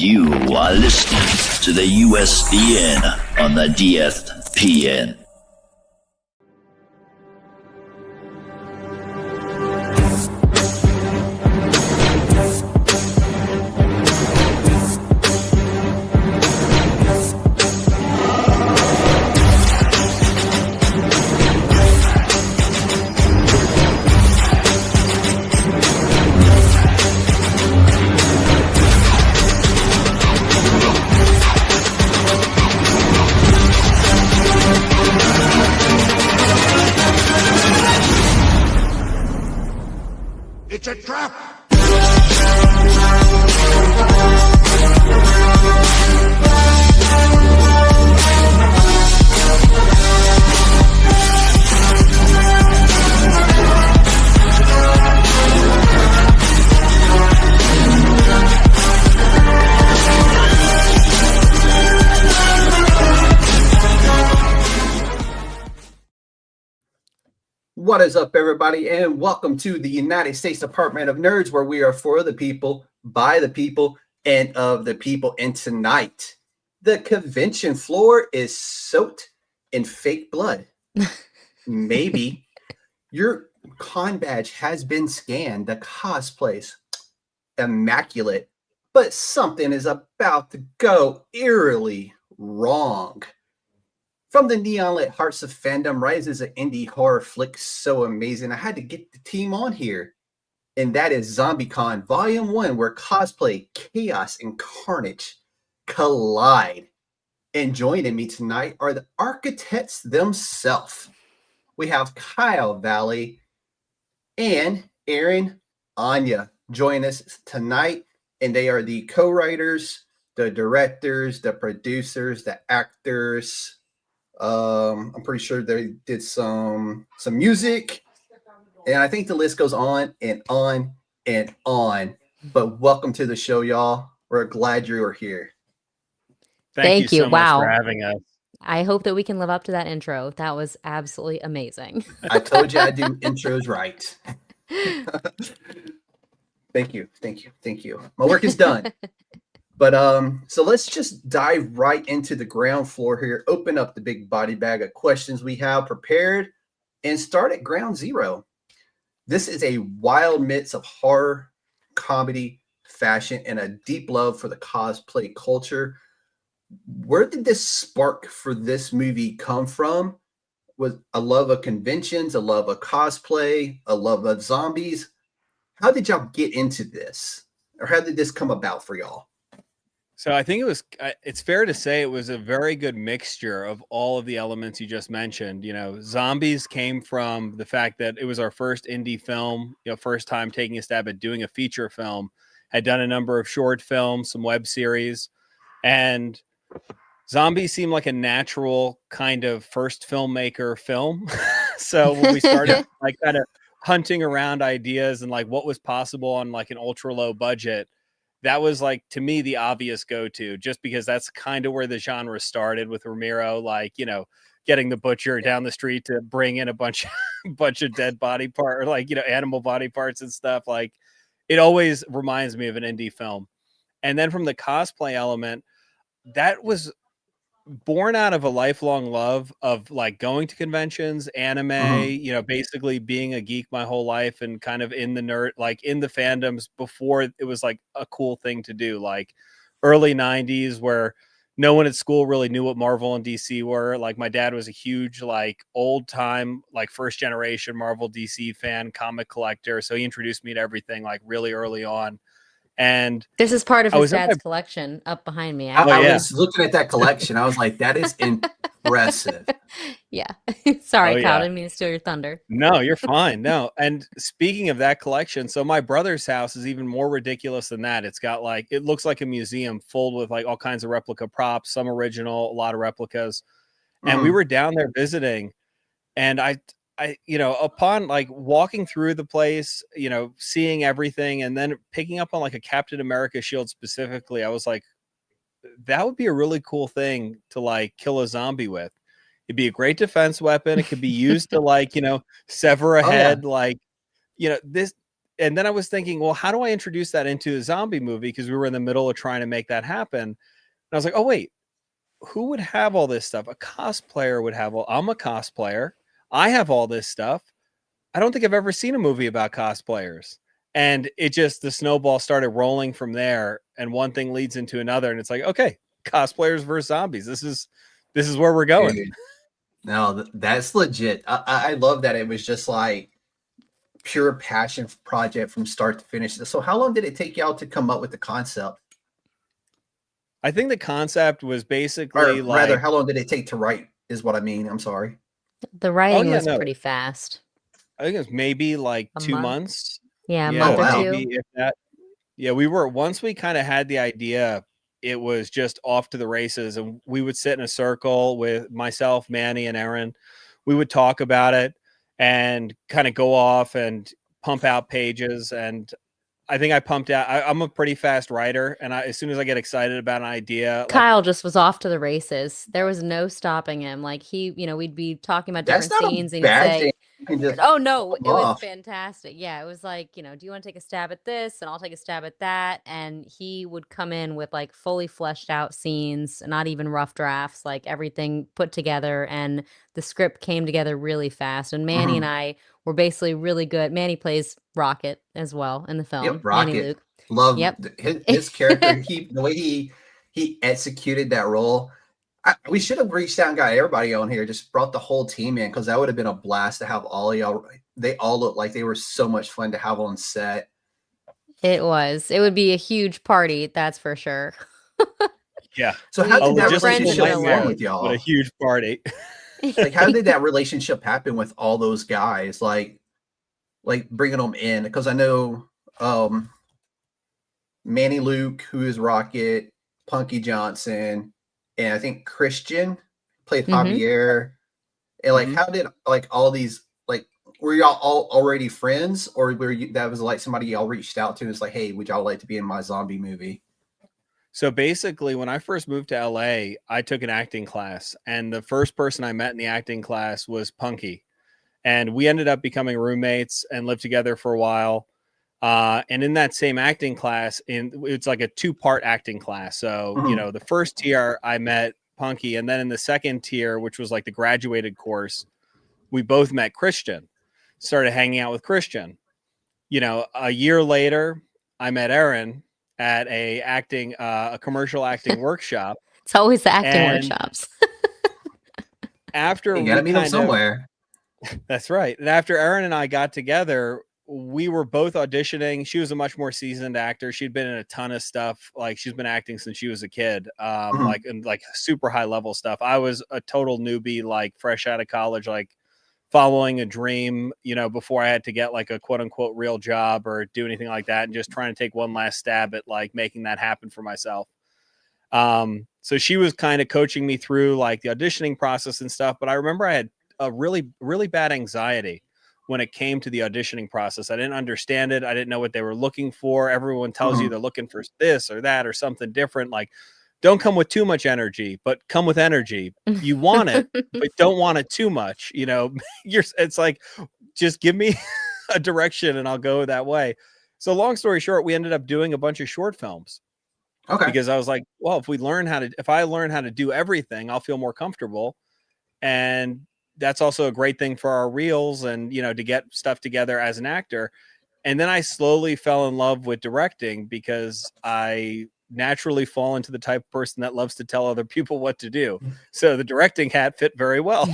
You are listening to the USDN on the DFPN. It's a trap! What is up, everybody, and welcome to the United States Department of Nerds, where we are for the people, by the people, and of the people. And tonight, the convention floor is soaked in fake blood. Maybe your con badge has been scanned, the cosplay's immaculate, but something is about to go eerily wrong. From the neon-lit hearts of fandom rises an indie horror flick so amazing, I had to get the team on here. And that is ZombieCON Volume 1, where cosplay, chaos, and carnage collide. And joining me tonight are the architects themselves. We have Kyle Valle and Erin Áine join us tonight. And they are the co-writers, the directors, the producers, the actors. I'm pretty sure they did some music, and I think the list goes on and on and on. But welcome to the show, y'all. We're glad you are here. Thank you so much Wow. for having us. I hope that we can live up to that intro. That was absolutely amazing. I told you I do intros right. Thank you. My work is done. But so let's just dive right into the ground floor here, open up the big body bag of questions we have prepared, and start at ground zero. This is a wild mix of horror, comedy, fashion, and a deep love for the cosplay culture. Where did this spark for this movie come from? Was a love of conventions, a love of cosplay, a love of zombies? How did y'all get into this? Or how did this come about for y'all? So I think it's fair to say it was a very good mixture of all of the elements you just mentioned. You know, Zombies came from the fact that it was our first indie film, first time taking a stab at doing a feature film, had done a number of short films, some web series, and Zombies seemed like a natural kind of first filmmaker film. So when we started kind of hunting around ideas and what was possible on an ultra low budget, that was to me the obvious go-to, just because that's kind of where the genre started with Romero, getting the butcher down the street to bring in a bunch of dead body part or animal body parts and stuff. It always reminds me of an indie film. And then from the cosplay element, that was born out of a lifelong love of going to conventions, anime, basically being a geek my whole life and kind of in the nerd, in the fandoms before it was a cool thing to do, early 90s where no one at school really knew what Marvel and DC were. My dad was a huge, old time, first generation Marvel DC fan, comic collector. So he introduced me to everything really early on. And this is part of his dad's collection up behind me. I was looking at that collection. I was like, that is impressive. Yeah. Sorry, Kyle, didn't mean to steal your thunder. No, you're fine. No. And speaking of that collection, so my brother's house is even more ridiculous than that. It's got it looks like a museum full with all kinds of replica props, some original, a lot of replicas. And we were down there visiting, and I upon walking through the place, seeing everything and then picking up on a Captain America shield specifically, I was like, that would be a really cool thing to kill a zombie with. It'd be a great defense weapon. It could be used to sever a head. This and then I was thinking, well, how do I introduce that into a zombie movie? Because we were in the middle of trying to make that happen. And I was like, oh, wait, who would have all this stuff? A cosplayer would have I'm a cosplayer. I have all this stuff. I don't think I've ever seen a movie about cosplayers. And it just, the snowball started rolling from there, and one thing leads into another. And it's like, okay, cosplayers versus zombies. This is where we're going. Dude, no, that's legit. I love that it was just like pure passion project from start to finish. So how long did it take y'all to come up with the concept? I think the concept was basically Or rather, how long did it take to write is what I mean. I'm sorry. The writing was no. pretty fast. I think it was maybe like A 2 month? months. Yeah, a month or two. Maybe if that. Yeah, we were, once we kind of had the idea, it was just off to the races, and we would sit in a circle with myself, Manny, and Erin. We would talk about it and kind of go off and pump out pages. And I think I pumped out, I'm a pretty fast writer, and as soon as I get excited about an idea, Kyle just was off to the races. There was no stopping him. Like we'd be talking about That's different not scenes a and he'd bad say, thing. You can just oh no, it come was off. fantastic. Yeah, it was like, do you want to take a stab at this? And I'll take a stab at that. And he would come in with like fully fleshed out scenes, not even rough drafts, like everything put together. And the script came together really fast. And Manny and I were basically really good. Manny plays Rocket as well in the film. Yep, Manny Rocket. Luke. Love Yep. his character. The way he executed that role. We should have reached out and got everybody on here, just brought the whole team in, because that would have been a blast to have all of y'all. They all look like they were so much fun to have on set. It was. It would be a huge party, that's for sure. yeah. So how did that logistical relationship nightmare. form with y'all? What a huge party. Like, how did that relationship happen with all those guys? Like bringing them in, because I know Manny Luke, who is Rocket, Punky Johnson, and I think Christian played Javier. And like, how did like all these, like, were y'all all already friends, or were you, that was like somebody y'all reached out to and was like, hey, would y'all like to be in my zombie movie? So basically, when I first moved to LA, I took an acting class, and the first person I met in the acting class was Punky. And we ended up becoming roommates and lived together for a while. And in that same acting class, it's like a 2-part acting class. So, the first tier I met Punky, and then in the second tier, which was like the graduated course, we both met Christian, started hanging out with Christian. A year later, I met Erin at a commercial acting workshop. It's always the acting workshops. You gotta meet them somewhere. That's right. And after Erin and I got together, we were both auditioning. She was a much more seasoned actor. She'd been in a ton of stuff. Like, she's been acting since she was a kid, like super high level stuff. I was a total newbie, like fresh out of college, like following a dream, before I had to get like a quote unquote real job or do anything like that, and just trying to take one last stab at like making that happen for myself. So she was kind of coaching me through like the auditioning process and stuff. But I remember I had a really, really bad anxiety when it came to the auditioning process. I didn't understand it. I didn't know what they were looking for. Everyone tells you they're looking for this or that or something different. Like, don't come with too much energy, but come with energy. You want it, but don't want it too much. It's like, just give me a direction and I'll go that way. So long story short, we ended up doing a bunch of short films. Okay. Because I was like, well, if I learn how to do everything, I'll feel more comfortable. And that's also a great thing for our reels and, to get stuff together as an actor. And then I slowly fell in love with directing, because I naturally fall into the type of person that loves to tell other people what to do. So the directing hat fit very well.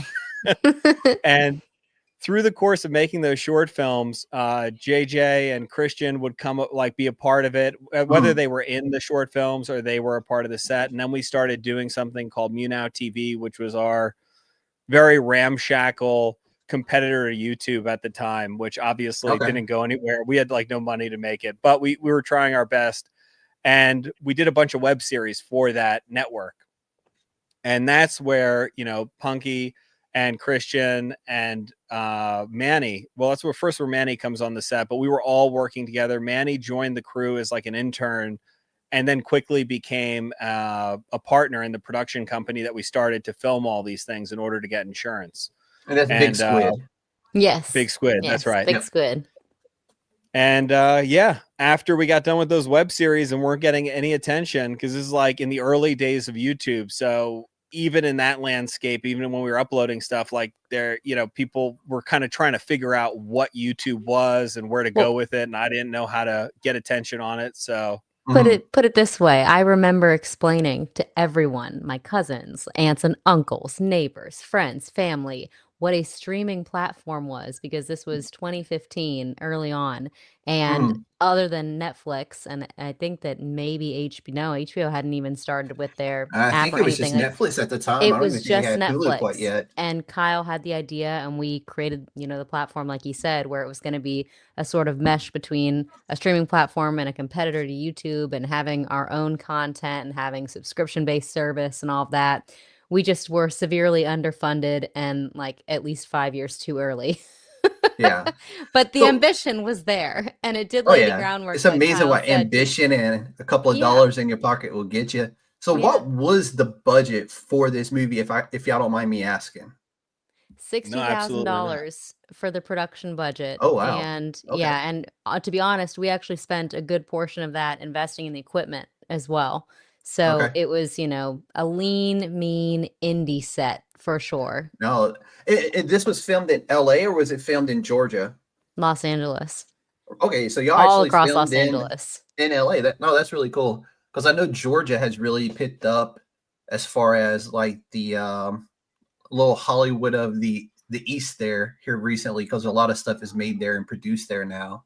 And through the course of making those short films, JJ and Christian would come up, like, be a part of it, whether they were in the short films or they were a part of the set. And then we started doing something called Mew TV, which was our very ramshackle competitor to YouTube at the time, which obviously didn't go anywhere. We had like no money to make it, but we were trying our best. And we did a bunch of web series for that network. And that's where, Punky and Christian and Manny, well, that's where Manny comes on the set, but we were all working together. Manny joined the crew as like an intern, and then quickly became a partner in the production company that we started to film all these things in order to get insurance. And that's Big Squid. Yes. Big Squid. Yes, That's right. Big Squid. And yeah, after we got done with those web series and weren't getting any attention, because this is like in the early days of YouTube. So even in that landscape, even when we were uploading stuff, like there, people were kind of trying to figure out what YouTube was and where to go with it. And I didn't know how to get attention on it. So put it this way. I remember explaining to everyone, my cousins, aunts and uncles, neighbors, friends, family, what a streaming platform was, because this was 2015 early on. And other than Netflix, and I think that maybe HBO hadn't even started with their I app think or it was just anything. Netflix at the time. I It don't even was think they just had Hulu quite Netflix. yet. And Kyle had the idea, and we created, the platform, like he said, where it was going to be a sort of mesh between a streaming platform and a competitor to YouTube, and having our own content and having subscription-based service and all of that. We just were severely underfunded and like at least 5 years too early. Yeah. But the So, ambition was there, and it did oh lay the yeah, groundwork, it's like amazing Kyle what said, to ambition and a couple of yeah, dollars in your pocket will get you. So, yeah. what was the budget for this movie, if y'all don't mind me asking? no, absolutely not. $60,000 for the production budget. Oh wow. And Okay. yeah, and to be honest, we actually spent a good portion of that investing in the equipment as well. So Okay. it was, a lean, mean indie set for sure. No, this was filmed in LA or was it filmed in Georgia? Los Angeles, Okay, so y'all all actually across filmed Los Angeles. in LA. That's really cool because I know Georgia has really picked up as far as like the little Hollywood of the East there here recently, because a lot of stuff is made there and produced there now.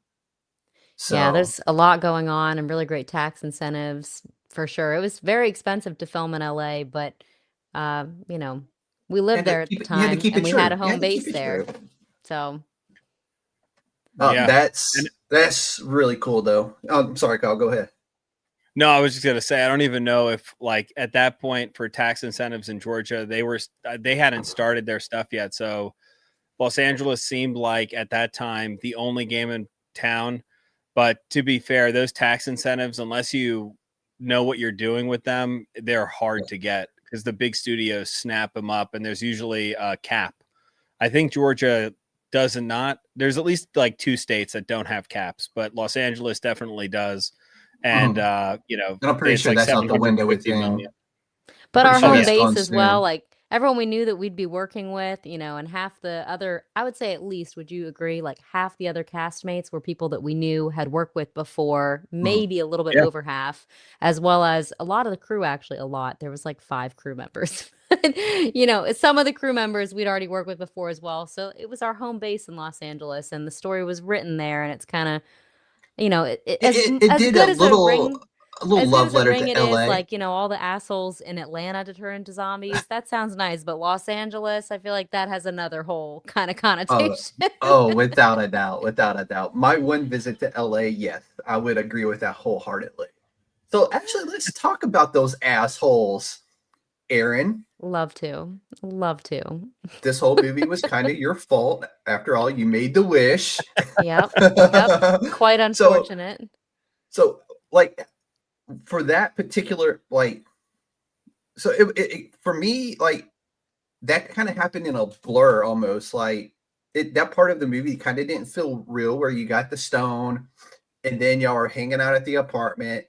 Yeah, So there's a lot going on and really great tax incentives for sure. It was very expensive to film in LA, but we lived there at the you had to time keep and it we had a true. You home had to keep base it true. there. So Yeah. That's really cool though. I'm sorry, Kyle. Go ahead. No, I was just gonna say I don't even know if like at that point for tax incentives in Georgia they hadn't started their stuff yet. So Los Angeles seemed like at that time the only game in town. But to be fair, those tax incentives, unless you know what you're doing with them, they're hard to get because the big studios snap them up, and there's usually a cap. I think Georgia does not. There's at least like 2 states that don't have caps, but Los Angeles definitely does. And And I'm pretty it's sure like that's out the window 750 within. million. but Pretty our sure home that's base gone as well, soon. like everyone we knew that we'd be working with, and half the other, I would say at least, would you agree, like half the other castmates were people that we knew, had worked with before, maybe a little bit Yeah. over half, as well as a lot of the crew, actually a lot. There was like 5 crew members. Some of the crew members we'd already worked with before as well. So it was our home base in Los Angeles, and the story was written there, and it's kind of, It as did good as a little as good love as a letter ring to it is, LA. like, all the assholes in Atlanta to turn into zombies, that sounds nice, but Los Angeles, I feel like that has another whole kind of Oh, connotation. without a doubt, without a doubt. My one visit to LA, yes, I would agree with that wholeheartedly. So actually, let's talk about those assholes, Erin. Love to. Love to. This whole movie was kind of your fault. After all, you made the wish. Yep. Yep. Quite so, unfortunate. so like for that particular so for me, like that kind of happened in a blur almost. Like that part of the movie kind of didn't feel real, where you got the stone and then y'all are hanging out at the apartment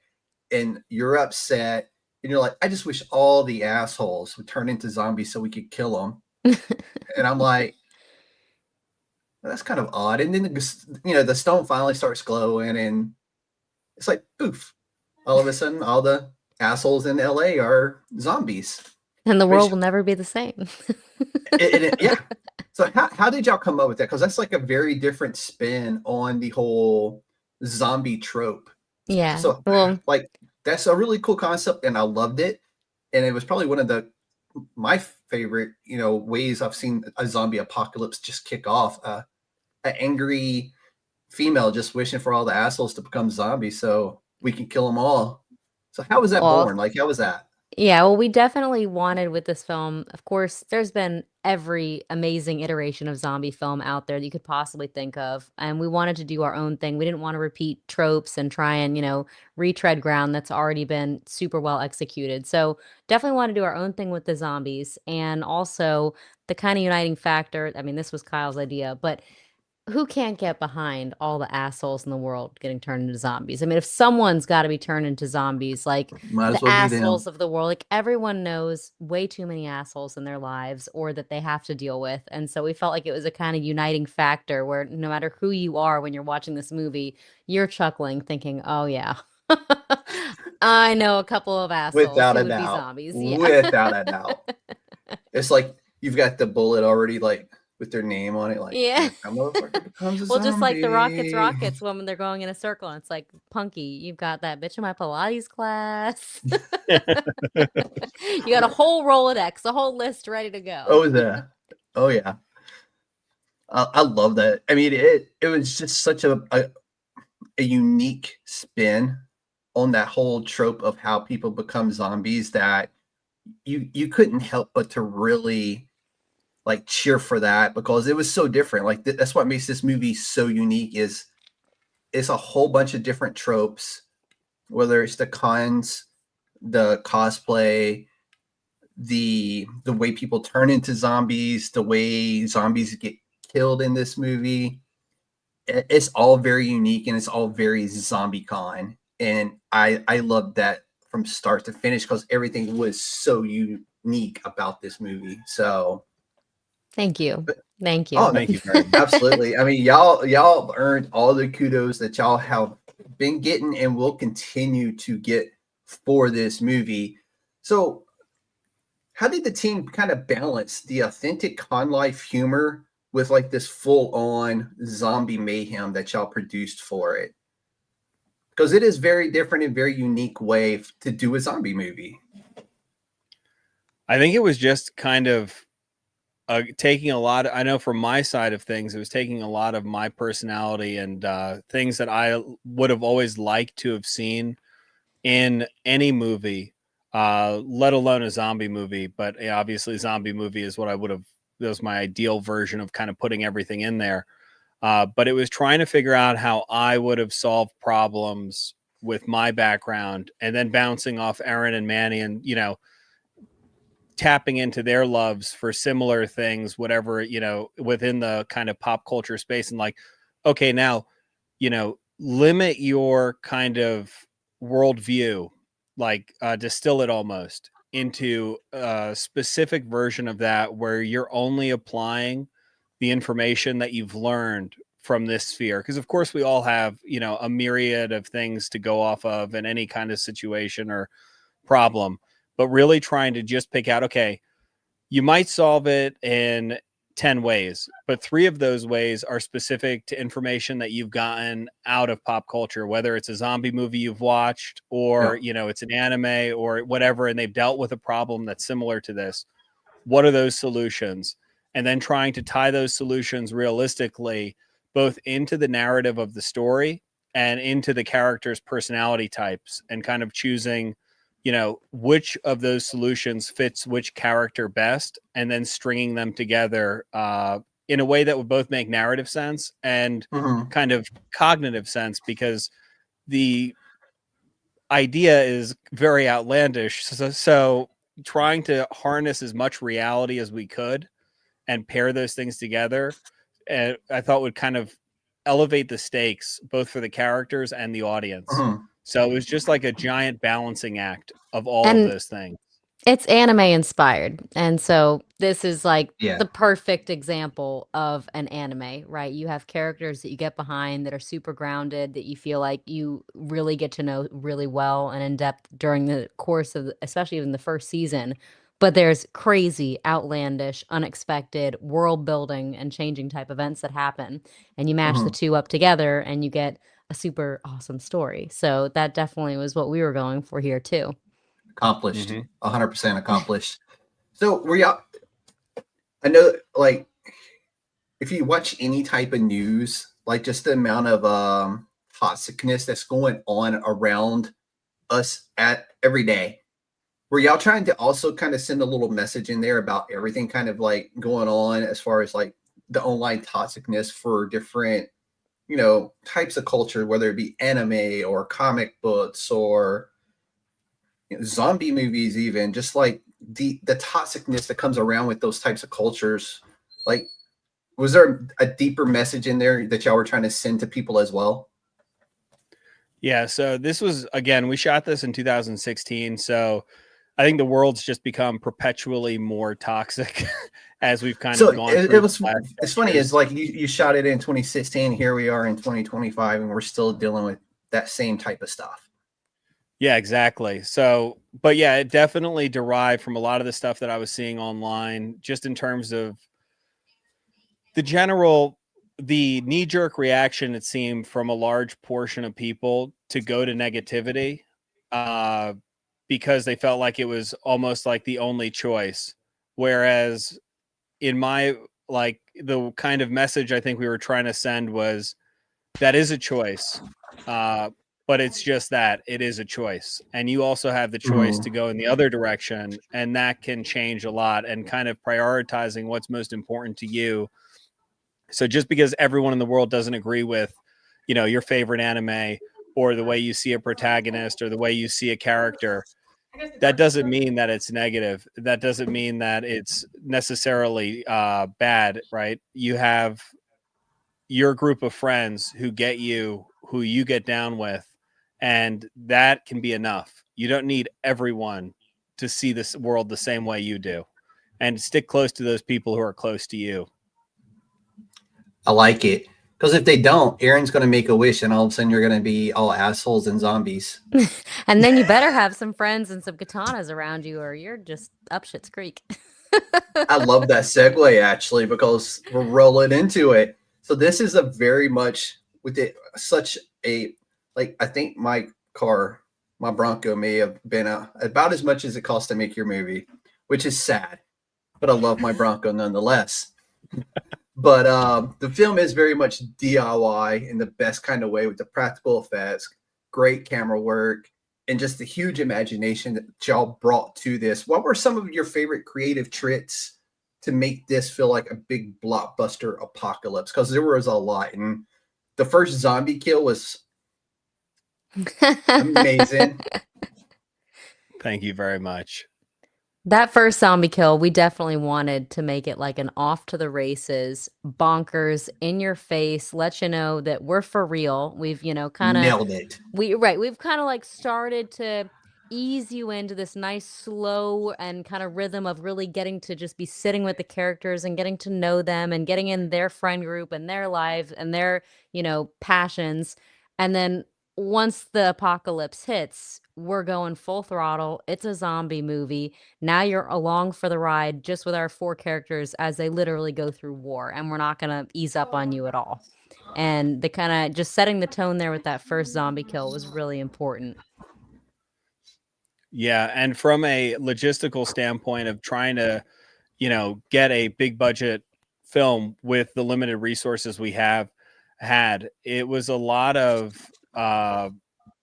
and you're upset and you're like, I just wish all the assholes would turn into zombies so we could kill them. And I'm like, well, that's kind of odd. And then the stone finally starts glowing and it's like poof, all of a sudden all the assholes in LA are zombies. And the Which, world will never be the same. yeah. So how did y'all come up with that? Because that's like a very different spin on the whole zombie trope. Yeah. So Well, like that's a really cool concept and I loved it. And it was probably one of my favorite, ways I've seen a zombie apocalypse just kick off. An angry female just wishing for all the assholes to become zombies so we can kill them all. So how was that born? Like how was that? yeah, well, we definitely wanted with this film, of course, there's been every amazing iteration of zombie film out there that you could possibly think of. And we wanted to do our own thing. We didn't want to repeat tropes and try and, retread ground that's already been super well executed. So definitely want to do our own thing with the zombies. And also the kind of uniting factor, I mean, this was Kyle's idea, but who can't get behind all the assholes in the world getting turned into zombies? I mean, if someone's got to be turned into zombies, like Might as the well be assholes them. of the world, like everyone knows way too many assholes in their lives or that they have to deal with. And so we felt like it was a kind of uniting factor where no matter who you are when you're watching this movie, you're chuckling, thinking, oh, yeah. I know a couple of assholes Without who a would be doubt. zombies. Yeah. Without a doubt. It's like you've got the bullet already, like with their name on it. Like, Yeah. if that motherfucker becomes a Well, just like the zombie. Rockets when they're going in a circle, and it's like, Punky, you've got that bitch in my Pilates class. You got a whole Rolodex, a whole list ready to go. Oh, yeah. Oh, yeah. I love that. I mean, it was just such a unique spin on that whole trope of how people become zombies that you couldn't help but to really like cheer for that because it was so different. Like that's what makes this movie so unique is it's a whole bunch of different tropes, whether it's the cons, the cosplay, the way people turn into zombies, the way zombies get killed in this movie. It's all very unique and it's all very ZombieCon. And I love that from start to finish because everything was so unique about this movie. So Thank you. Thank you. oh, Thank you very much. absolutely. I mean, y'all earned all the kudos that y'all have been getting and will continue to get for this movie. So, how did the team kind of balance the authentic con life humor with like this full-on zombie mayhem that y'all produced for it? Because it is very different and very unique way to do a zombie movie. I think it was just kind of taking a lot I know from my side of things, it was taking a lot of my personality and things that I would have always liked to have seen in any movie, let alone a zombie movie. But obviously, zombie movie is what I would have. That was my ideal version of kind of putting everything in there. But it was trying to figure out how I would have solved problems with my background, and then bouncing off Erin and Manny, and tapping into their loves for similar things, whatever, within the kind of pop culture space. And like, okay, now, limit your kind of worldview, like distill it almost into a specific version of that where you're only applying the information that you've learned from this sphere. Because of course we all have, a myriad of things to go off of in any kind of situation or problem, but really trying to just pick out, okay, you might solve it in 10 ways, but 3 of those ways are specific to information that you've gotten out of pop culture, whether it's a zombie movie you've watched or, it's an anime or whatever, and they've dealt with a problem that's similar to this. What are those solutions? And then trying to tie those solutions realistically, both into the narrative of the story and into the character's personality types, and kind of choosing which of those solutions fits which character best, and then stringing them together in a way that would both make narrative sense and kind of cognitive sense, because the idea is very outlandish. So trying to harness as much reality as we could and pair those things together, I thought would kind of elevate the stakes both for the characters and the audience. So it was just like a giant balancing act of all of those things. It's anime inspired. And so this is like Yeah. the perfect example of an anime, right? You have characters that you get behind that are super grounded, that you feel like you really get to know really well and in depth during the course of, especially in the first season. But there's crazy, outlandish, unexpected world building and changing type events that happen. And you mash the two up together and you get a super awesome story. So that definitely was what we were going for here too. Accomplished. 100% accomplished. So were y'all, I know, like, if you watch any type of news, like just the amount of toxicness that's going on around us at every day, were y'all trying to also kind of send a little message in there about everything kind of like going on as far as like the online toxicness for different, types of culture, whether it be anime or comic books or zombie movies, even just like the toxicness that comes around with those types of cultures? Like, Was there a deeper message in there that y'all were trying to send to people as well? Yeah, so this was, again, we shot this in 2016, so I think the world's just become perpetually more toxic as we've kind So of gone it through was. the last 10 It's funny. years. It's like you shot it in 2016. Here we are in 2025, and we're still dealing with that same type of stuff. Yeah, exactly. So, but yeah, it definitely derived from a lot of the stuff that I was seeing online, just in terms of the knee-jerk reaction, it seemed, from a large portion of people to go to negativity, uh, because they felt like it was almost like the only choice. Whereas in my, like, the kind of message I think we were trying to send was that is a choice. But it's just that it is a choice. And you also have the choice to go in the other direction. And that can change a lot, and kind of prioritizing what's most important to you. So just because everyone in the world doesn't agree with, your favorite anime, or the way you see a protagonist, or the way you see a character, that doesn't mean that it's negative. That doesn't mean that it's necessarily bad, right? You have your group of friends who get you, who you get down with, and that can be enough. You don't need everyone to see this world the same way you do, and stick close to those people who are close to you. I like it, because if they don't, Erin's going to make a wish, and all of a sudden you're going to be all assholes and zombies. And then you better have some friends and some katanas around you, or you're just up shit's creek. I love that segue, actually, because we're rolling into it. So this is a very much with it, such a, like, I think my Bronco may have been about as much as it cost to make your movie, which is sad, but I love my Bronco nonetheless. But the film is very much DIY in the best kind of way, with the practical effects, great camera work, and just the huge imagination that y'all brought to this. What were some of your favorite creative tricks to make this feel like a big blockbuster apocalypse? Because there was a lot, and the first zombie kill was amazing. Thank you very much. That first zombie kill, we definitely wanted to make it like an off to the races, bonkers, in your face, let you know that we're for real. We've, kind of Nailed it. we've kind of like started to ease you into this nice slow and kind of rhythm of really getting to just be sitting with the characters and getting to know them and getting in their friend group and their lives and their, passions. And then once the apocalypse hits, we're going full throttle. It's a zombie movie. Now you're along for the ride just with our four characters as they literally go through war, and we're not going to ease up on you at all. And the kind of just setting the tone there with that first zombie kill was really important. Yeah, and from a logistical standpoint of trying to, get a big budget film with the limited resources we have had, it was a lot of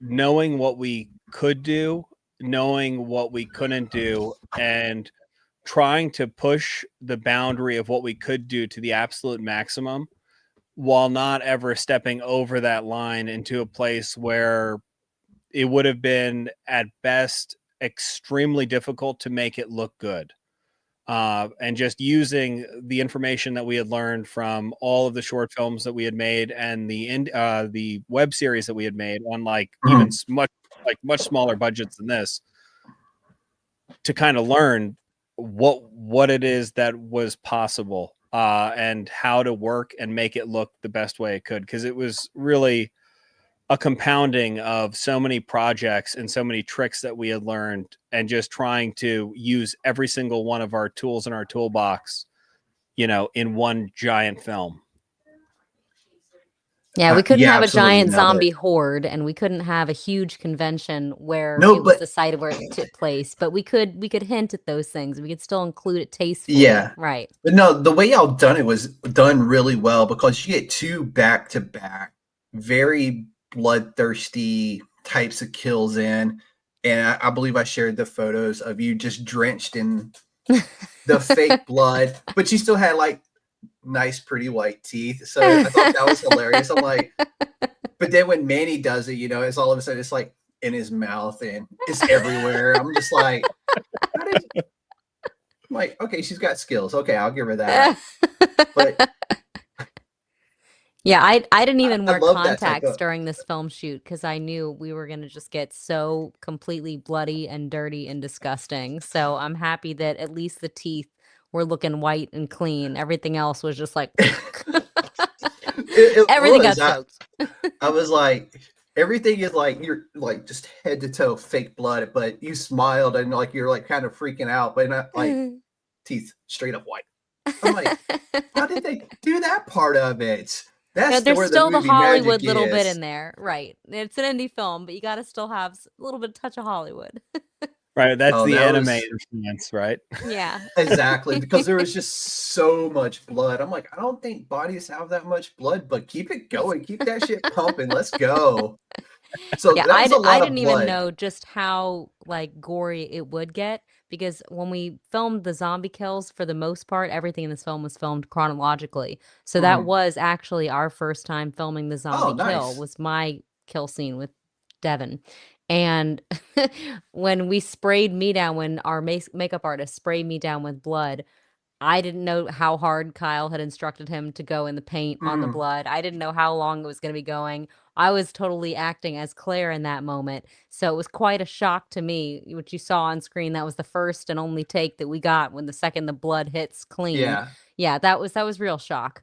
knowing what we could do, knowing what we couldn't do, and trying to push the boundary of what we could do to the absolute maximum, while not ever stepping over that line into a place where it would have been at best extremely difficult to make it look good. And just using the information that we had learned from all of the short films that we had made, and the web series that we had made on even much smaller budgets than this, to kind of learn what it is that was possible, and how to work and make it look the best way it could. Because it was really a compounding of so many projects and so many tricks that we had learned, and just trying to use every single one of our tools in our toolbox, in one giant film. Yeah, we couldn't have a absolutely giant nailed it. zombie horde, and we couldn't have a huge convention where it was decided where it took place. But we could hint at those things. We could still include it tastefully. Yeah. Right. But no, the way y'all done it was done really well, because you get two back-to-back, very bloodthirsty types of kills in. And I believe I shared the photos of you just drenched in the fake blood, but you still had like nice, pretty white teeth. So I thought that was hilarious. I'm like, but then when Manny does it, it's all of a sudden it's like in his mouth and it's everywhere. I'm just like, I'm like, okay, she's got skills. Okay, I'll give her that. But Yeah, I didn't even I wear love that type contacts of. during this film shoot because I knew we were gonna just get so completely bloody and dirty and disgusting. So I'm happy that at least the teeth were looking white and clean. Everything else was just like It everything got was. soaked. I was like, everything is like you're like just head to toe fake blood, but you smiled and like you're like kind of freaking out, but not like teeth straight up white. I'm like, how did they do that part of it? Yeah, That's there's where the still the movie magic Hollywood little bit is. in there, right? It's an indie film, but you got to still have a little bit of touch of Hollywood. Right. That's Oh, the that anime was influence, right? Yeah. exactly because there was just so much blood. I'm like, I don't think bodies have that much blood, but keep it going, keep that shit pumping. Let's go. So Yeah, that was a I lot of didn't even blood. know just how like gory it would get because when we filmed the zombie kills, for the most part, everything in this film was filmed chronologically. So that Mhm. was actually our first time filming the Oh, zombie kill, nice. was my kill scene with Devin. And when we sprayed me down, when our makeup artist sprayed me down with blood, I didn't know how hard Kyle had instructed him to go in the paint on the Mhm. blood. I didn't know how long it was going to be going. I was totally acting as Claire in that moment. So it was quite a shock to me, what you saw on screen. That was the first and only take that we got when the second the blood hits clean. Yeah, Yeah, that was real shock.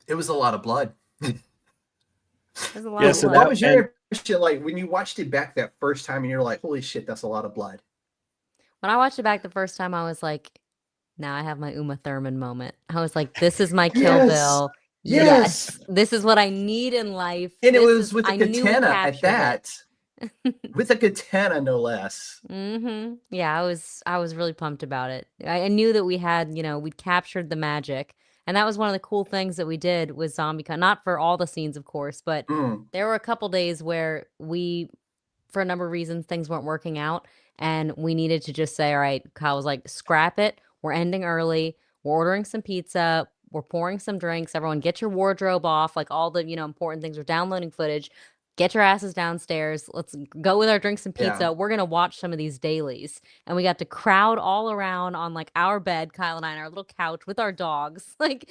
it was a lot of blood. There's a lot Yeah. of So What blood. that was and your impression like when you watched it back that first time and you're like, holy shit, that's a lot of blood? When I watched it back the first time, I was like, now I have my Uma Thurman moment. I was like, this is my Kill Yes. Bill. Yes. Yes, this is what I need in life. And it was with a I knew we katana at captured it. that. With a katana, no less. Yeah, I was really pumped about it. I knew that we had, we'd captured the magic. And that was one of the cool things that we did with ZombieCon. Not for all the scenes, of course, but Mm. there were a couple days where for a number of reasons, things weren't working out. And we needed to just say, all right, Kyle was like, scrap it. We're ending early. We're ordering some pizza. We're pouring some drinks. Everyone get your wardrobe off, like all the, important things. We're downloading footage. Get your asses downstairs. Let's go with our drinks and Yeah. pizza. We're going to watch some of these dailies. And we got to crowd all around on like our bed, Kyle and I, on our little couch with our dogs, like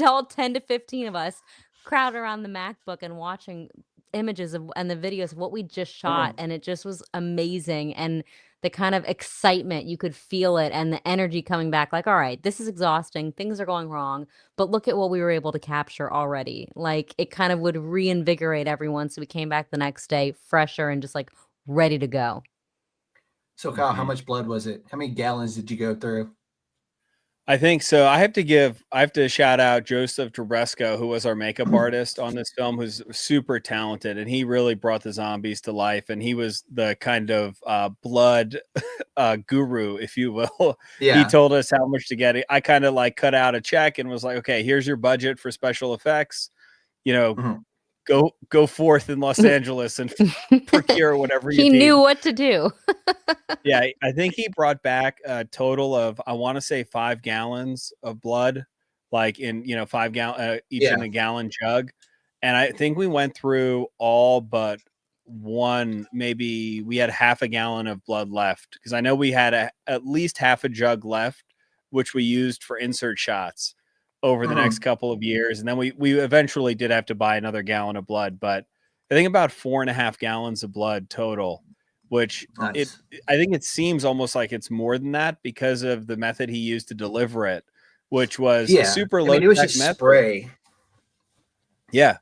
all 10 to 15 of us crowd around the MacBook and watching images of and the videos of what we just shot. Mm. And it just was amazing. And the kind of excitement, you could feel it and the energy coming back like, all right, this is exhausting. Things are going wrong, but look at what we were able to capture already. Like it kind of would reinvigorate everyone. So we came back the next day fresher and just like ready to go. So, Kyle, how Mhm. much blood was it? How many gallons did you go through? I think so. I have to shout out Joseph Trebresco, who was our makeup artist on this film, who's super talented, and he really brought the zombies to life. And he was the kind of blood guru, if you will. He Yeah. told us how much to get. I kind of like cut out a check and was like, okay, here's your budget for special effects. You know, Mhm. go forth in Los Angeles and procure whatever you He need. knew what to do. Yeah, I think he brought back a total of, I want to say 5 gallons of blood, like in, 5 gallon each Yeah. in a gallon jug. And I think we went through all but one, maybe we had half a gallon of blood left because I know we had at least half a jug left, which we used for insert shots over the next Mhm. couple of years. And then we eventually did have to buy another gallon of blood, but I think about 4.5 gallons of blood total, which Nice. I think it seems almost like it's more than that because of the method he used to deliver it, which was a Yeah. super I low mean, it was tech just method. spray. Yeah.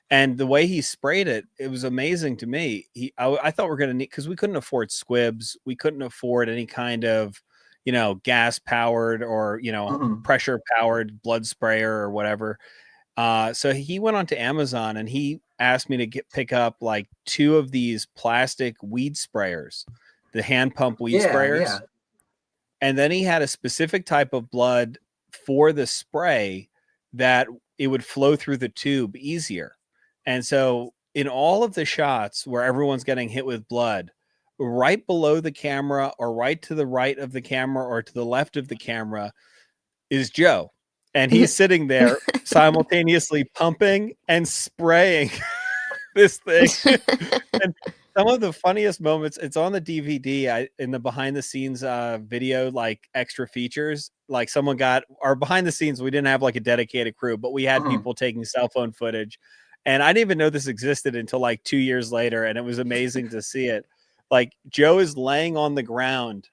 And the way he sprayed it, it was amazing to me. I thought we are going to need, because we couldn't afford squibs. We couldn't afford any kind of, gas powered or, Mhm. pressure powered blood sprayer or whatever. So he went onto Amazon and he asked me to pick up like 2 of these plastic weed sprayers, the hand pump weed Yeah. sprayers. Yeah. And then he had a specific type of blood for the spray that it would flow through the tube easier. And so in all of the shots where everyone's getting hit with blood, right below the camera or right to the right of the camera or to the left of the camera is Joe. And he's sitting there simultaneously pumping and spraying this thing. And some of the funniest moments, it's on the DVD, in the behind the scenes video, like extra features, like someone got our behind the scenes. We didn't have like a dedicated crew, but we had people taking cell phone footage. And I didn't even know this existed until like 2 years later. And it was amazing to see it. Like Joe is laying on the ground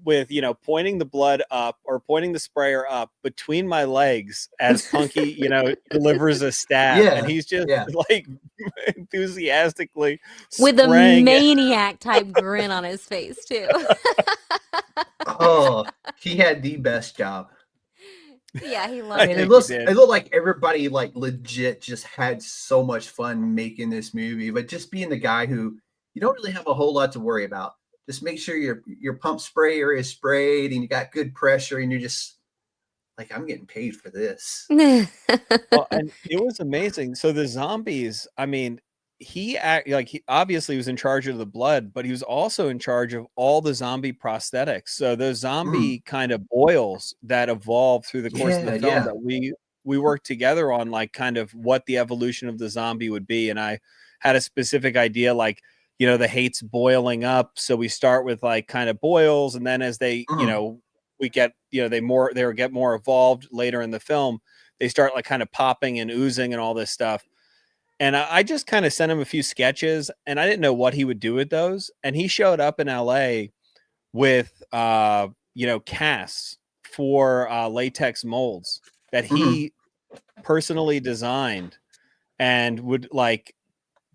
with, pointing the blood up or pointing the sprayer up between my legs as Punky, delivers a stab. Yeah, And he's just yeah. like enthusiastically With a spraying it. maniac type grin on his face too. Oh, he had the best job. Yeah, he loved And it. it looked like everybody like legit just had so much fun making this movie, but just being the guy who you don't really have a whole lot to worry about. Just make sure your pump sprayer is sprayed and you got good pressure, and you're just like, I'm getting paid for this. Well, and it was amazing. So the zombies, I mean, he obviously was in charge of the blood, but he was also in charge of all the zombie prosthetics. So those zombie kind of boils that evolved through the course of the film that we worked together on, like kind of what the evolution of the zombie would be. And I had a specific idea, like, the hate's boiling up. So we start with like kind of boils. And then as they, we get, they get more evolved later in the film, they start like kind of popping and oozing and all this stuff. And I just kind of sent him a few sketches, and I didn't know what he would do with those. And he showed up in LA with, casts for latex molds that he personally designed, and would like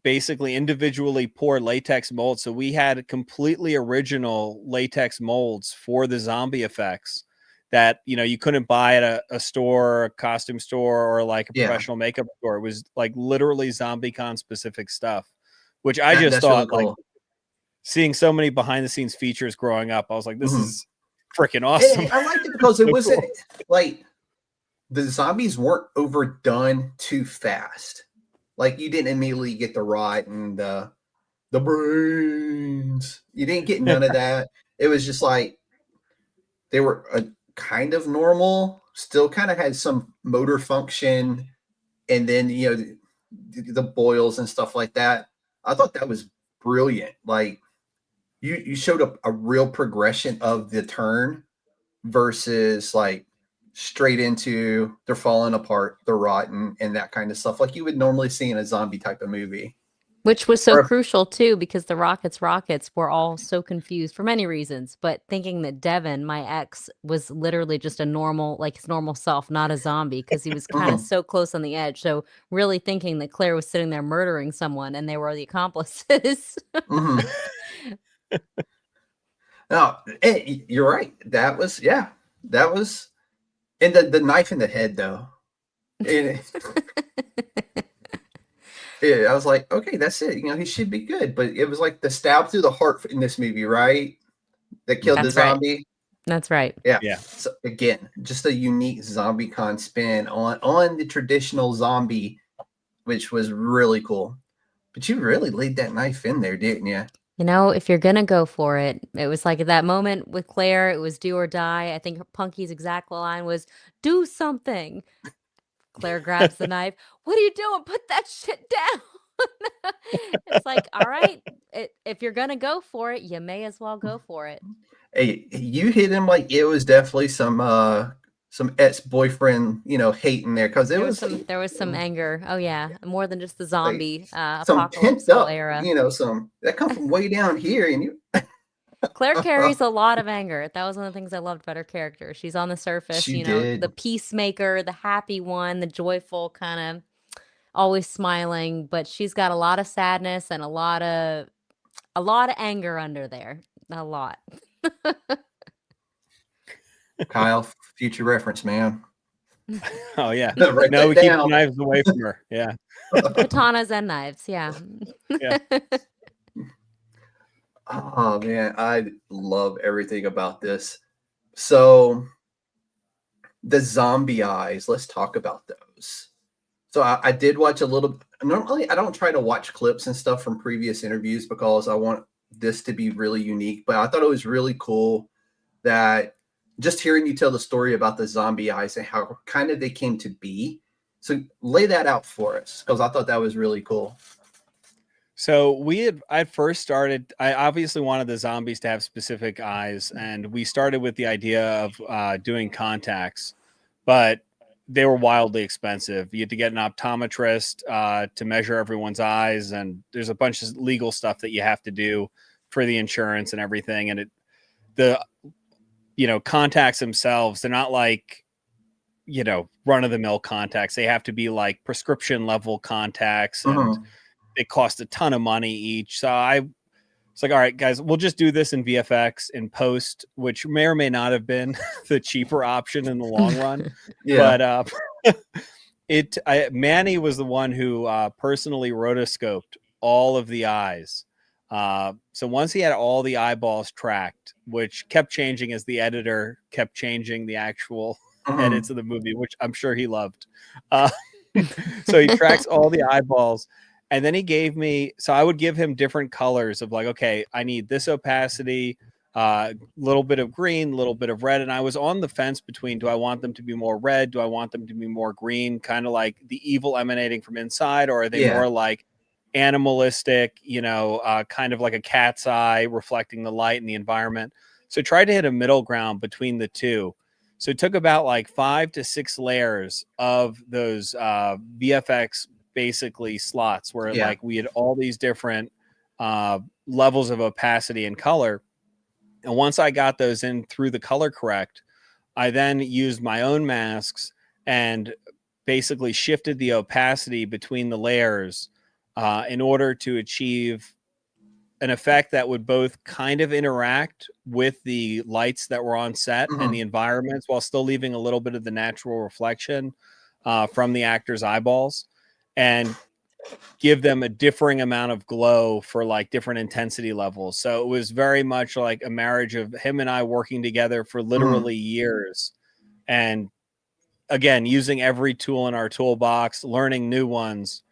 basically individually pour latex molds. So we had completely original latex molds for the zombie effects that, you couldn't buy at a store, a costume store, or like a professional makeup store. It was like literally ZombieCon specific stuff, which I just thought, really cool. Like seeing so many behind the scenes features growing up, I was like, this is freaking awesome. And I liked it because it wasn't like the zombies weren't overdone too fast. Like you didn't immediately get the rot and the brains. You didn't get none of that. It was just like they were kind of normal, still kind of had some motor function, and then the boils and stuff like that. I thought that was brilliant. Like you showed up a real progression of the turn versus like straight into they're falling apart, they're rotten, and that kind of stuff like you would normally see in a zombie type of movie. Which was so crucial too, because the rockets were all so confused for many reasons, but thinking that Devin, my ex, was literally just a normal, like his normal self, not a zombie, because he was kind of so close on the edge. So really thinking that Claire was sitting there murdering someone and they were the accomplices. No, you're right. That was, and the knife in the head though. Yeah, I was like, okay, that's it. He should be good. But it was like the stab through the heart in this movie, right? That killed the zombie. That's right. Yeah. So again, just a unique ZombieCon spin on the traditional zombie, which was really cool. But you really laid that knife in there, didn't you? If you're going to go for it, it was like at that moment with Claire, it was do or die. I think Punky's exact line was, do something. Claire grabs the knife. What are you doing? Put that shit down. It's like, all right, if you're going to go for it, you may as well go for it. Hey, you hit him like it was definitely some ex-boyfriend, hate in there, because there was some anger. Oh yeah, more than just the zombie some pent up era. Some that comes from way down here, and you. Claire carries a lot of anger. That was one of the things I loved about her character. She's on the surface, the peacemaker, the happy one, the joyful kind of, always smiling, but she's got a lot of sadness and a lot of anger under there. A lot. Kyle, future reference, man. Oh yeah. No, we keep the knives away from her. Yeah. Katanas and knives. Yeah. Yeah. Oh man, I love everything about this. So the zombie eyes, let's talk about those. So I did watch a little. Normally, I don't try to watch clips and stuff from previous interviews because I want this to be really unique. But I thought it was really cool that just hearing you tell the story about the zombie eyes and how kind of they came to be. So lay that out for us, because I thought that was really cool. So I first started, I obviously wanted the zombies to have specific eyes, and we started with the idea of doing contacts, but they were wildly expensive. You had to get an optometrist to measure everyone's eyes, and there's a bunch of legal stuff that you have to do for the insurance and everything. And contacts themselves, they're not like, run of the mill contacts. They have to be like prescription level contacts, and it cost a ton of money each. So I was like, all right, guys, we'll just do this in VFX in post, which may or may not have been the cheaper option in the long run. Yeah. But Manny was the one who personally rotoscoped all of the eyes. So once he had all the eyeballs tracked, which kept changing as the editor kept changing the actual edits of the movie, which I'm sure he loved. So he tracks all the eyeballs. And then he gave me, so I would give him different colors of like, okay, I need this opacity, little bit of green, little bit of red. And I was on the fence between, do I want them to be more red? Do I want them to be more green? Kind of like the evil emanating from inside, or are they more like animalistic, kind of like a cat's eye reflecting the light in the environment? So I tried to hit a middle ground between the two. So it took about like 5 to 6 layers of those VFX basically slots where like we had all these different levels of opacity and color. And once I got those in through the color correct, I then used my own masks and basically shifted the opacity between the layers in order to achieve an effect that would both kind of interact with the lights that were on set and the environments, while still leaving a little bit of the natural reflection from the actors' eyeballs, and give them a differing amount of glow for like different intensity levels. So it was very much like a marriage of him and I working together for literally years. And again, using every tool in our toolbox, learning new ones,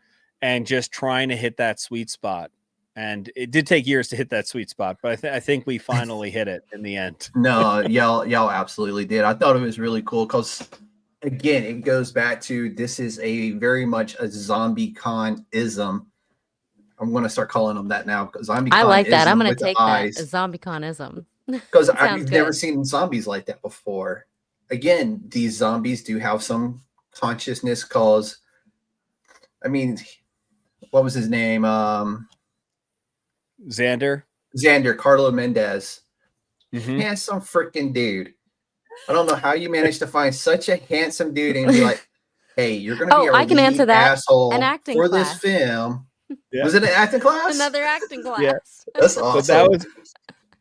and just trying to hit that sweet spot. And it did take years to hit that sweet spot, but I think we finally hit it in the end. No, y'all absolutely did. I thought it was really cool because, again, it goes back to, this is a very much a ZombieCon-ism. I'm going to start calling them that now, because ZombieCon. I like that. I'm going to take that as ZombieCon-ism. Because I've never seen zombies like that before. Again, these zombies do have some consciousness, because, I mean, what was his name? Xander, Carlo Mendez. Handsome freaking dude. I don't know how you managed to find such a handsome dude and be like, hey, you're going to be I can answer that. asshole An acting for class. this film. Was it an acting class? Another acting class. Yeah. That's awesome.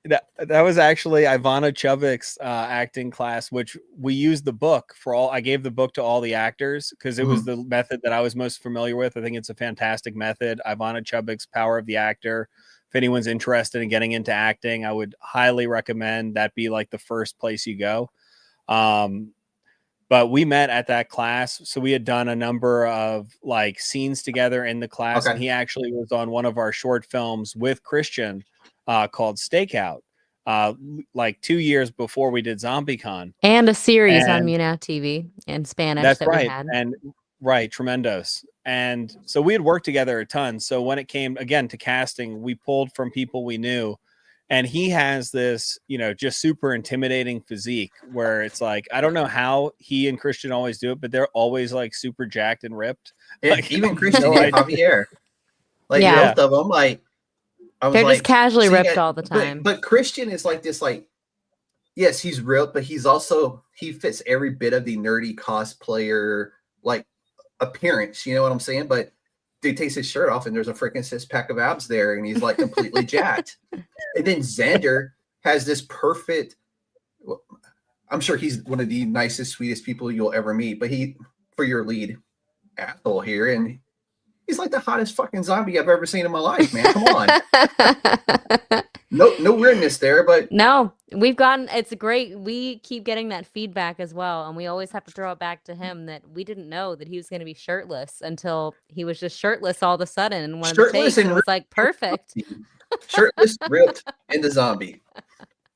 But that was actually Ivana Chubbuck's acting class, which we used the book for all. I gave the book to all the actors because it was the method that I was most familiar with. I think it's a fantastic method. Ivana Chubbuck's Power of the Actor. If anyone's interested in getting into acting, I would highly recommend that be like the first place you go. But we met at that class. So we had done a number of like scenes together in the class. And he actually was on one of our short films with Christian called Stakeout, like 2 years before we did ZombieCon. And a series on Muna TV in Spanish. That's that right. We had. And tremendos. And so we had worked together a ton. So when it came again to casting, we pulled from people we knew. And he has this, just super intimidating physique where it's like, I don't know how he and Christian always do it, but they're always like super jacked and ripped. Like, even Christian and Javier. Like both of them, like they're just casually ripped all the time. But Christian is like this, like, yes, he's ripped, but he's also, he fits every bit of the nerdy cosplayer like appearance. You know what I'm saying? But dude takes his shirt off and there's a freaking 6-pack of abs there, and he's like completely jacked. And then Xander has this perfect, well, I'm sure he's one of the nicest, sweetest people you'll ever meet, but for your lead asshole here, and he's like the hottest fucking zombie I've ever seen in my life, man. Come on. No weirdness there, but no, it's great. We keep getting that feedback as well, and we always have to throw it back to him that we didn't know that he was going to be shirtless until he was just shirtless all of a sudden in one of the takes, and it was like perfect. Shirtless, ripped, and the zombie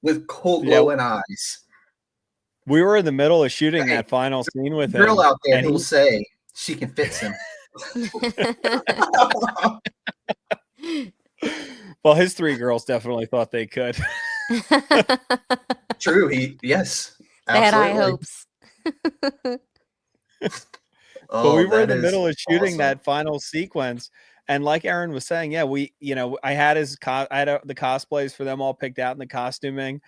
with cold glowing eyes. We were in the middle of shooting that final scene with him. Girl out there who will say she can fix him. Well, his 3 girls definitely thought they could. True. Yes, They had high absolutely. hopes. But we Oh, were in that the is middle of shooting awesome. that final sequence, and like Erin was saying, yeah, I had the cosplays for them all picked out in the costuming,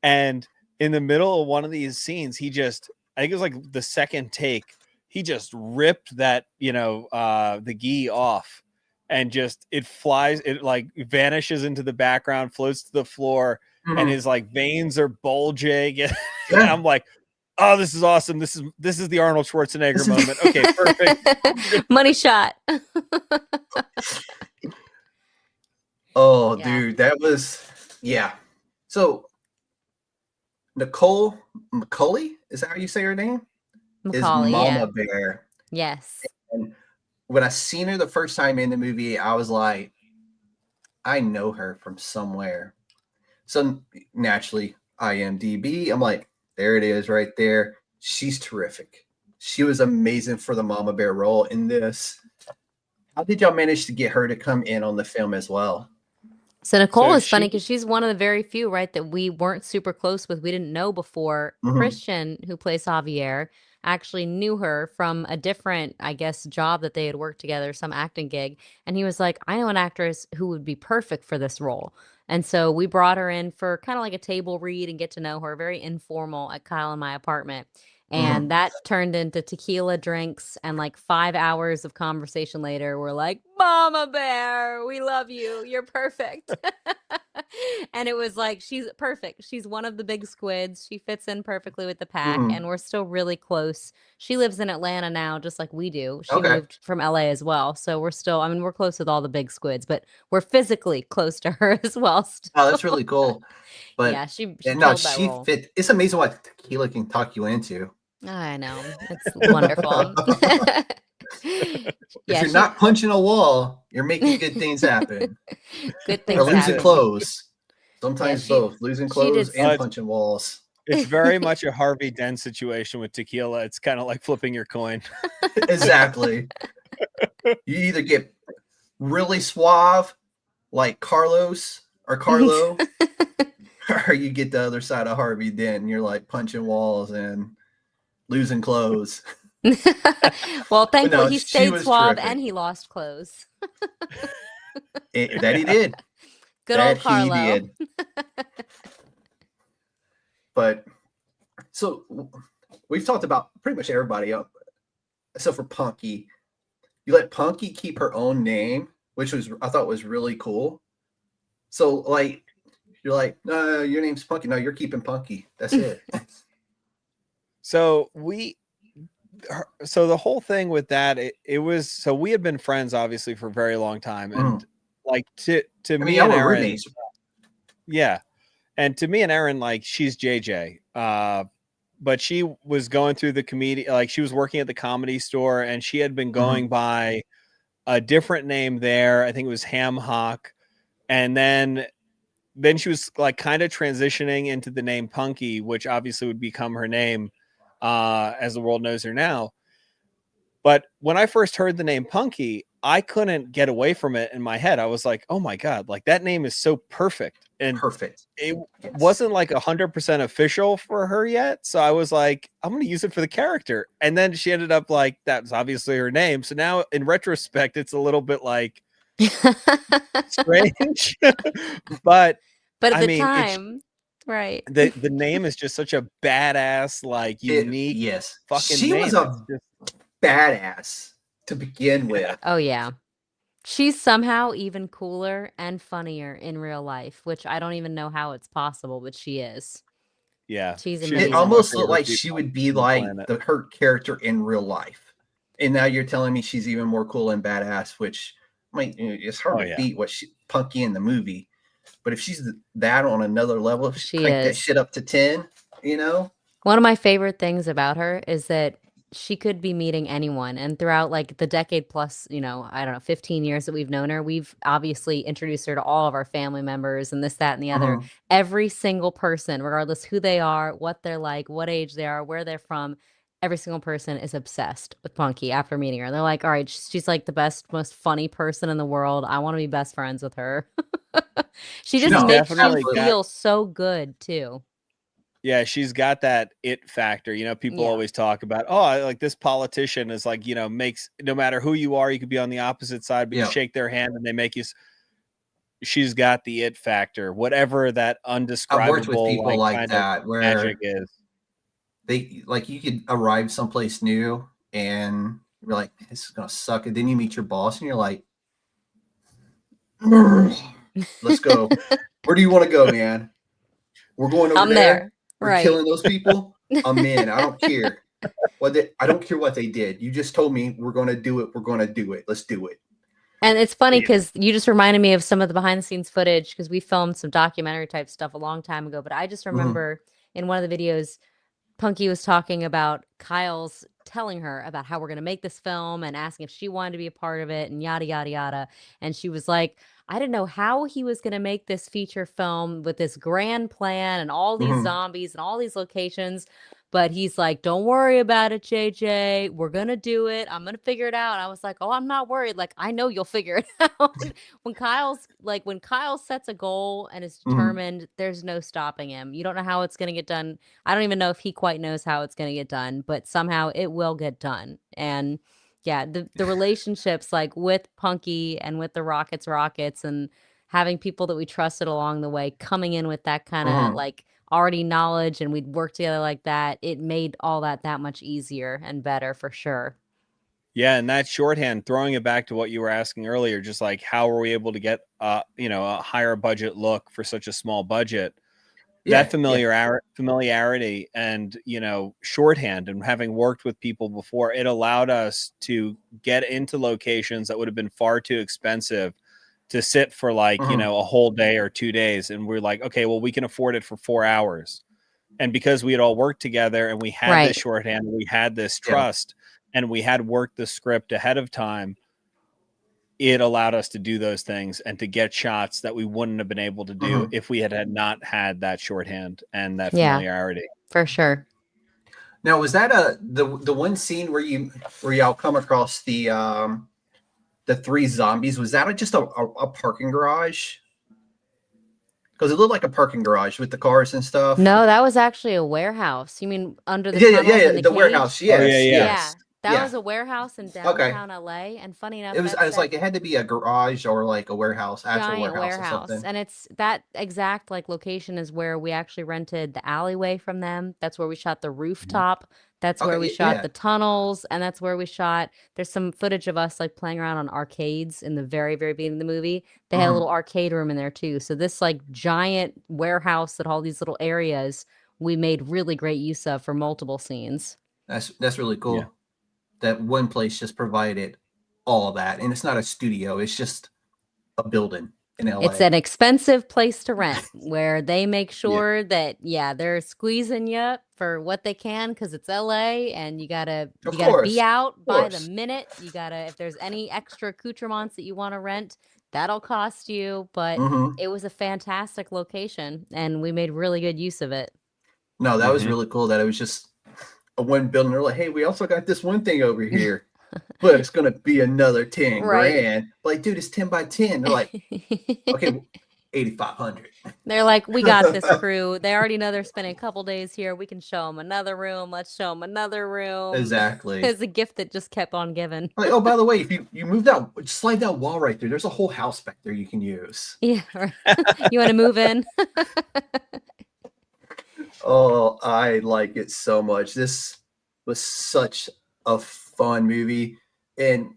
and in the middle of one of these scenes, I think it was like the second take, he just ripped that, the gi off, and just it like vanishes into the background, floats to the floor, and Mhm. his like veins are bulging. And Yeah. I'm like, oh, this is awesome. This is the Arnold Schwarzenegger This is- moment. Okay, perfect. Money shot. Oh, Yeah. dude, that was yeah. So Nicole McCauley, is that how you say her name? Is Macaulay, Mama yeah. Bear. Yes. And when I seen her the first time in the movie, I was like, I know her from somewhere. So naturally, IMDb, I'm like, there it is right there. She's terrific. She was amazing for the Mama Bear role in this. How did y'all manage to get her to come in on the film as well? So Nicole So is funny she because she's one of the very few, right, that we weren't super close with. We didn't know before. Mhm. Christian, who plays Javier, actually knew her from a different, I guess, job that they had worked together, some acting gig. And he was like, I know an actress who would be perfect for this role. And so we brought her in for kind of like a table read and get to know her, very informal at Kyle and my apartment. And that turned into tequila drinks and like 5 hours of conversation later. We're like, Mama Bear, we love you. You're perfect. And it was like, she's perfect. She's one of the big squids. She fits in perfectly with the pack. Mhm. And we're still really close. She lives in Atlanta now, just like we do. She Okay. moved from LA as well. So we're still, I mean, we're close with all the big squids, but we're physically close to her as well. Still. Oh, that's really cool. But Yeah, she no, killed that she role. fit. It's amazing what tequila can talk you into. I know. It's wonderful. If Yeah, you're not punching a wall, you're making good things happen. good Or things losing happen. clothes. Sometimes she- both. Losing she clothes did and s- punching walls. it's very much a Harvey Dent situation with tequila. It's kind of like flipping your coin. Exactly. You either get really suave like Carlos or Carlo, or you get the other side of Harvey Dent and you're like punching walls and losing clothes. Well, thankfully no, he she stayed was suave terrific. and he lost clothes. That he did. Good That old Carlo. he did. But so we've talked about pretty much everybody up except for Punky. You let Punky keep her own name, which was I thought was really cool. So like you're like, no, your name's Punky. No, you're keeping Punky. That's it. So the whole thing with that, it was, so we had been friends obviously for a very long time, and like to I me mean, y'all and were Erin, roommates. yeah, and to me and Erin, like, she's JJ, but she was going through the comedy, like she was working at the Comedy Store, and she had been going by a different name there. I think it was Ham Hock, and then she was like kind of transitioning into the name Punky, which obviously would become her name as the world knows her now. But when I first heard the name Punky, I couldn't get away from it in my head. I was like, oh my God, like that name is so perfect. And Perfect. it Yes. wasn't like 100% official for her yet. So I was like, I'm going to use it for the character. And then she ended up like, that's obviously her name. So now in retrospect, it's a little bit like strange. But at I the mean, time, right. the name is just such a badass, like unique Yes. fucking She name. was a badass to begin with. Oh yeah. She's somehow even cooler and funnier in real life, which I don't even know how it's possible, but she is. Yeah. She's she's amazing. It one of my almost looked favorite like she people would be on the like planet. her character in real life. And now you're telling me she's even more cool and badass, which I mean, it's hard Oh, to yeah. beat what Punky in the movie. But if she's that on another level, if She crank that is. shit up to 10, you know? One of my favorite things about her is that she could be meeting anyone. And throughout like the decade plus, I don't know, 15 years that we've known her, we've obviously introduced her to all of our family members and this, that, and the other. Mhm. Every single person, regardless who they are, what they're like, what age they are, where they're from, every single person is obsessed with Punky after meeting her. They're like, all right, she's like the best, most funny person in the world. I want to be best friends with her. She just She's No, makes you definitely got, feel so good too. yeah, she's got that it factor. You know, people Yeah. always talk about, oh, like this politician is like, you know, makes no matter who you are, you could be on the opposite side, but you Yeah. shake their hand and they make you. She's got the it factor, whatever that I've worked with undescribable people like like kind that of magic where is. they like you could arrive someplace new and you're like, this is gonna suck. And then you meet your boss and you're like, let's go. Where do you want to go, man? We're going over I'm there. there. We're Right. killing those people. I'm in. I don't care. I don't care what they did. You just told me we're gonna do it. We're gonna do it. Let's do it. And it's funny Yeah. because you just reminded me of some of the behind the scenes footage because we filmed some documentary type stuff a long time ago. But I just remember in one of the videos, Punky was talking about Kyle's telling her about how we're going to make this film and asking if she wanted to be a part of it and yada, yada, yada. And she was like, I didn't know how he was going to make this feature film with this grand plan and all these zombies and all these locations. But he's like, don't worry about it, JJ. We're going to do it. I'm going to figure it out. And I was like, oh, I'm not worried. Like, I know you'll figure it out. When Kyle sets a goal and is determined, there's no stopping him. You don't know how it's going to get done. I don't even know if he quite knows how it's going to get done, but somehow it will get done. And yeah, the relationships like with Punky and with the Rockets and having people that we trusted along the way coming in with that kind of like already knowledge and we'd work together like that, it made all that much easier and better for sure. Yeah, and that shorthand, throwing it back to what you were asking earlier, just like how are we able to get you know, a higher budget look for such a small budget? That familiarity and, you know, shorthand and having worked with people before, it allowed us to get into locations that would have been far too expensive to sit for like, you know, a whole day or 2 days. And we're like, okay, well, we can afford it for 4 hours. And because we had all worked together and we had this shorthand, we had this trust and we had worked the script ahead of time, it allowed us to do those things and to get shots that we wouldn't have been able to do if we had not had that shorthand and that familiarity. For sure. Now, was that the one scene where y'all come across the 3 zombies? Was that just a parking garage? Because it looked like a parking garage with the cars and stuff. No, that was actually a warehouse. You mean under the tunnels in the warehouse. Yes, yeah. That was a warehouse in downtown LA. And funny enough, it was like it had to be a garage or like a warehouse, actual warehouse or something. And it's that exact like location is where we actually rented the alleyway from them. That's where we shot the rooftop. That's where we shot the tunnels, and that's where we shot. There's some footage of us like playing around on arcades in the very, very beginning of the movie. They had a little arcade room in there too. So this like giant warehouse that all these little areas we made really great use of for multiple scenes. That's really cool. Yeah. That one place just provided all of that, and it's not a studio; it's just a building in LA. It's an expensive place to rent, where they make sure that they're squeezing you up for what they can because it's LA, and you gotta be out by the minute. You gotta, if there's any extra accoutrements that you want to rent, that'll cost you. But it was a fantastic location, and we made really good use of it. No, that was really cool. That it was just a one building. They're like, hey, we also got this one thing over here, but it's gonna be another 10 grand. Like, dude, it's 10 by 10. They're like, okay, 8,500. They're like, we got this crew. They already know they're spending a couple days here. We can show them another room. Let's show them another room. Exactly. It's a gift that just kept on giving. Like, oh, by the way, if you move that, slide that wall right there. There's a whole house back there you can use. Yeah. You want to move in? Oh, I like it so much. This was such a fun movie, and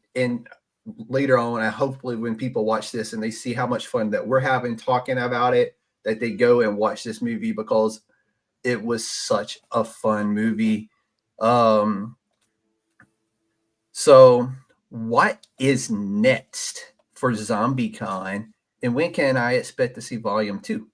later on, hopefully when people watch this and they see how much fun that we're having talking about it, that they go and watch this movie because it was such a fun movie. So what is next for ZombieCon, and when can I expect to see Volume 2?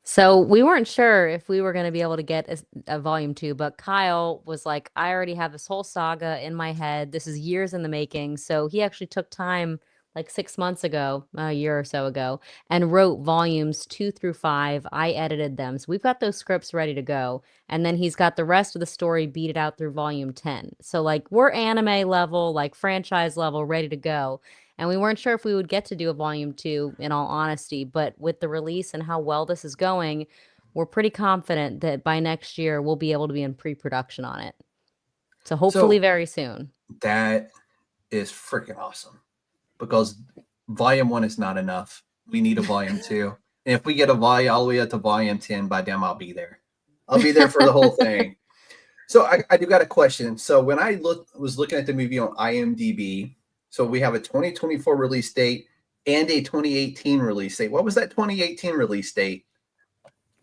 So we weren't sure if we were going to be able to get a volume 2, but Kyle was like, I already have this whole saga in my head. This is years in the making. So he actually took time like 6 months ago, a year or so ago, and wrote volumes 2 through 5. I edited them. So we've got those scripts ready to go. And then he's got the rest of the story beat out through volume 10. So like we're anime level, like franchise level, ready to go. And we weren't sure if we would get to do a volume 2, in all honesty, but with the release and how well this is going, we're pretty confident that by next year we'll be able to be in pre-production on it. So hopefully very soon. That is freaking awesome, because volume 1 is not enough. We need a volume 2. And if we get a volume all the way up to volume 10, by then I'll be there. I'll be there for the whole thing. So I do got a question. So when I was looking at the movie on IMDb, so we have a 2024 release date and a 2018 release date. What was that 2018 release date?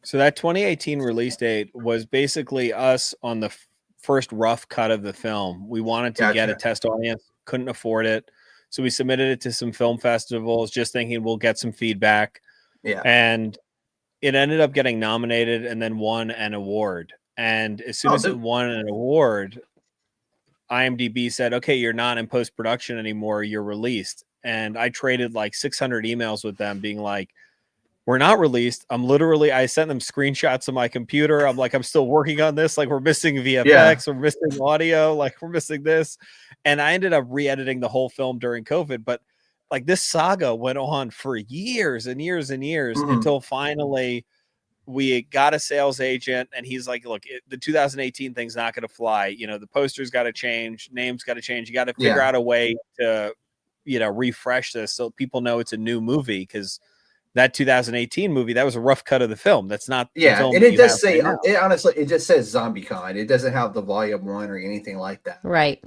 So that 2018 release date was basically us on the first rough cut of the film. We wanted to get a test audience, couldn't afford it. So we submitted it to some film festivals, just thinking we'll get some feedback. Yeah. And it ended up getting nominated and then won an award. And as soon as it won an award, IMDb said, okay, you're not in post-production anymore. You're released. And I traded like 600 emails with them being like, we're not released. I sent them screenshots of my computer. I'm like, I'm still working on this. Like, we're missing VFX, we're missing audio, like we're missing this. And I ended up re-editing the whole film during COVID. But like this saga went on for years and years and years until finally we got a sales agent, and he's like, look, the 2018 thing's not going to fly. You know, the poster's got to change, names got to change. You got to figure out a way to, you know, refresh this so people know it's a new movie, because that 2018 movie, that was a rough cut of the film. That's not the film. And it does say, honestly, it just says ZombieCON. It doesn't have the volume 1 or anything like that. Right.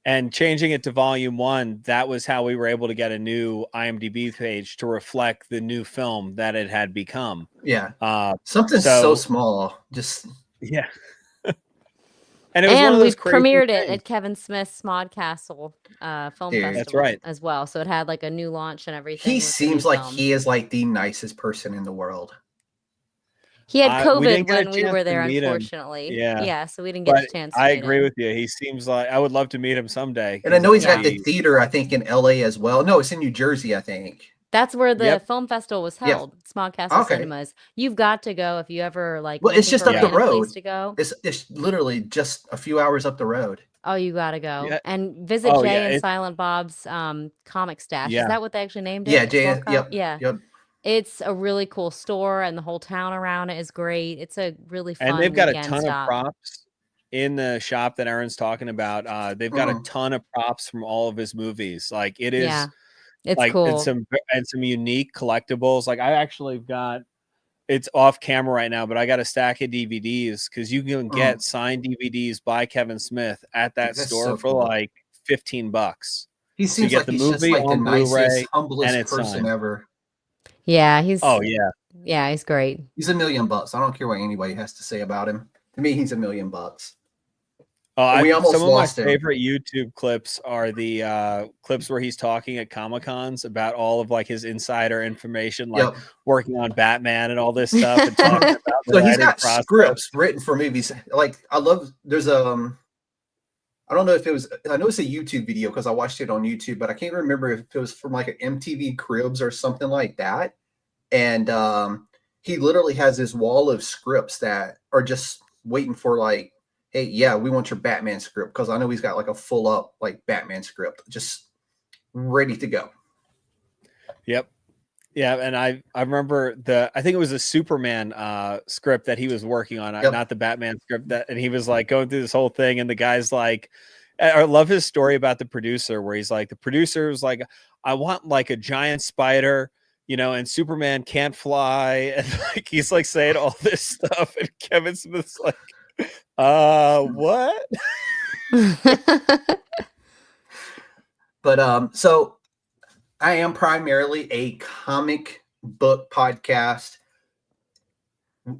And changing it to volume 1, that was how we were able to get a new IMDb page to reflect the new film that it had become. Yeah. Something so small. Just And, it was we premiered it at Kevin Smith's Smodcastle Film Festival. That's right. As well. So it had like a new launch and everything. He seems like he is like the nicest person in the world. He had COVID when we were there, unfortunately. Yeah, so we didn't get a chance to I meet agree him. with you. He seems like, I would love to meet him someday. And I know he's got the theater, I think, in LA as well. No, it's in New Jersey, I think. That's where the film festival was held. Smodcastle Cinemas. You've got to go if you ever like. Well, it's just up the road. To go. It's literally just a few hours up the road. Oh, you got to go and visit Jay and Silent Bob's comic stash. Is that what they actually named it? Yeah, Jay. Yep. It's a really cool store, and the whole town around it is great. It's a really fun. And they've got a ton of props in the shop that Erin's talking about. They've got a ton of props from all of his movies. Like it is. Yeah. It's like, cool. And some unique collectibles. Like I actually got, it's off camera right now, but I got a stack of DVDs, because you can get signed DVDs by Kevin Smith at that store for like $15. He seems like he's just like the nicest, humblest person ever. Yeah, he's. Oh yeah. Yeah, he's great. He's $1 million. I don't care what anybody has to say about him. To me, he's $1 million. We almost some of my favorite YouTube clips are the clips where he's talking at Comic-Cons about all of like his insider information, like working on Batman and all this stuff. And talking about so he's got scripts written for movies. Like I love. There's I don't know if it was. I know it's a YouTube video because I watched it on YouTube, but I can't remember if it was from like an MTV Cribs or something like that. And he literally has this wall of scripts that are just waiting for like, hey, yeah, we want your Batman script, because I know he's got like a full up like Batman script just ready to go. Yep. Yeah, and I remember I think it was a Superman script that he was working on, not the Batman script. And he was like going through this whole thing, and the guy's like, I love his story about the producer, where he's like, the producer was like, I want like a giant spider, you know, and Superman can't fly, and like he's like saying all this stuff, and Kevin Smith's like, what? But so I am primarily a comic book podcast.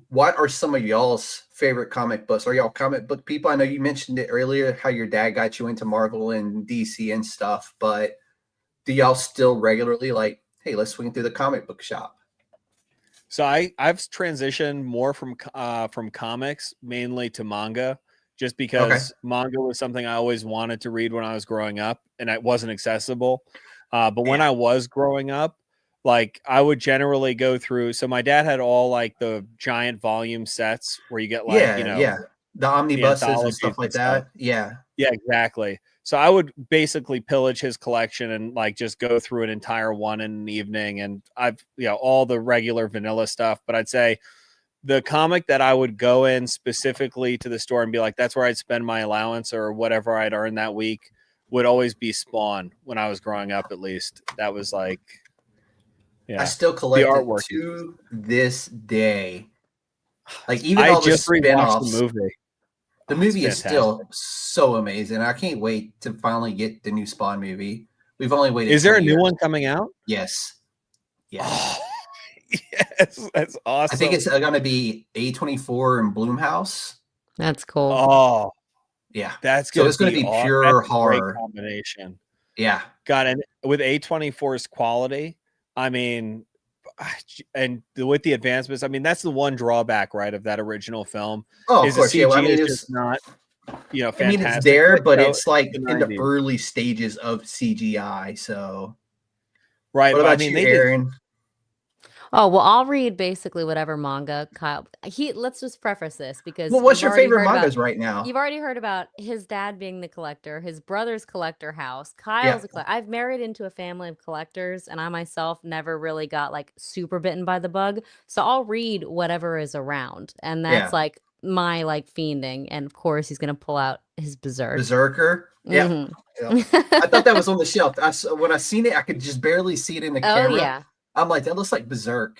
What are some of y'all's favorite comic books? Are y'all comic book people? I know you mentioned it earlier, how your dad got you into Marvel and DC and stuff, but do y'all still regularly like, hey, let's swing through the comic book shop? So I've transitioned more from comics mainly to manga, just because manga was something I always wanted to read when I was growing up, and it wasn't accessible. But when I was growing up, like I would generally go through. So my dad had all like the giant volume sets where you get like, you know, the the omnibuses and anthologies stuff like and stuff. that. Yeah. Yeah, exactly. So I would basically pillage his collection and like just go through an entire one in an evening. And I've, you know, all the regular vanilla stuff. But I'd say the comic that I would go in specifically to the store and be like, that's where I'd spend my allowance or whatever I'd earned that week would always be Spawn when I was growing up, at least. That was like, yeah. I still collect the it artwork to this day. Like even I all the just rewatched spin-offs. the movie. The movie is still so amazing. I can't wait to finally get the new Spawn movie. We've only waited. Is there a 20 new years. one coming out? Yes. Yes. Oh, yes, that's awesome. I think it's going to be A24 and Blumhouse. That's cool. Oh, yeah. That's so it's going to be pure horror combination. Yeah. Got it. With A24's quality, I mean, and with the advancements, I mean, that's the one drawback, right, of that original film. Oh, of course. The CG I mean, is just not, you know, fantastic. I mean, it's there, but you know, it's like in the early stages of CGI. So, right. What about I mean, you, Erin? Oh, well, I'll read basically whatever manga Kyle. Let's just preface this because. Well, what's your favorite mangas right now? You've already heard about his dad being the collector, his brother's collector house. Kyle's a collector. I've married into a family of collectors, and I myself never really got like super bitten by the bug. So I'll read whatever is around, and that's like my like fiending. And of course, he's gonna pull out his Berserker. Yeah. I thought that was on the shelf. When I seen it, I could just barely see it in the camera. Oh yeah. I'm like, that looks like Berserk.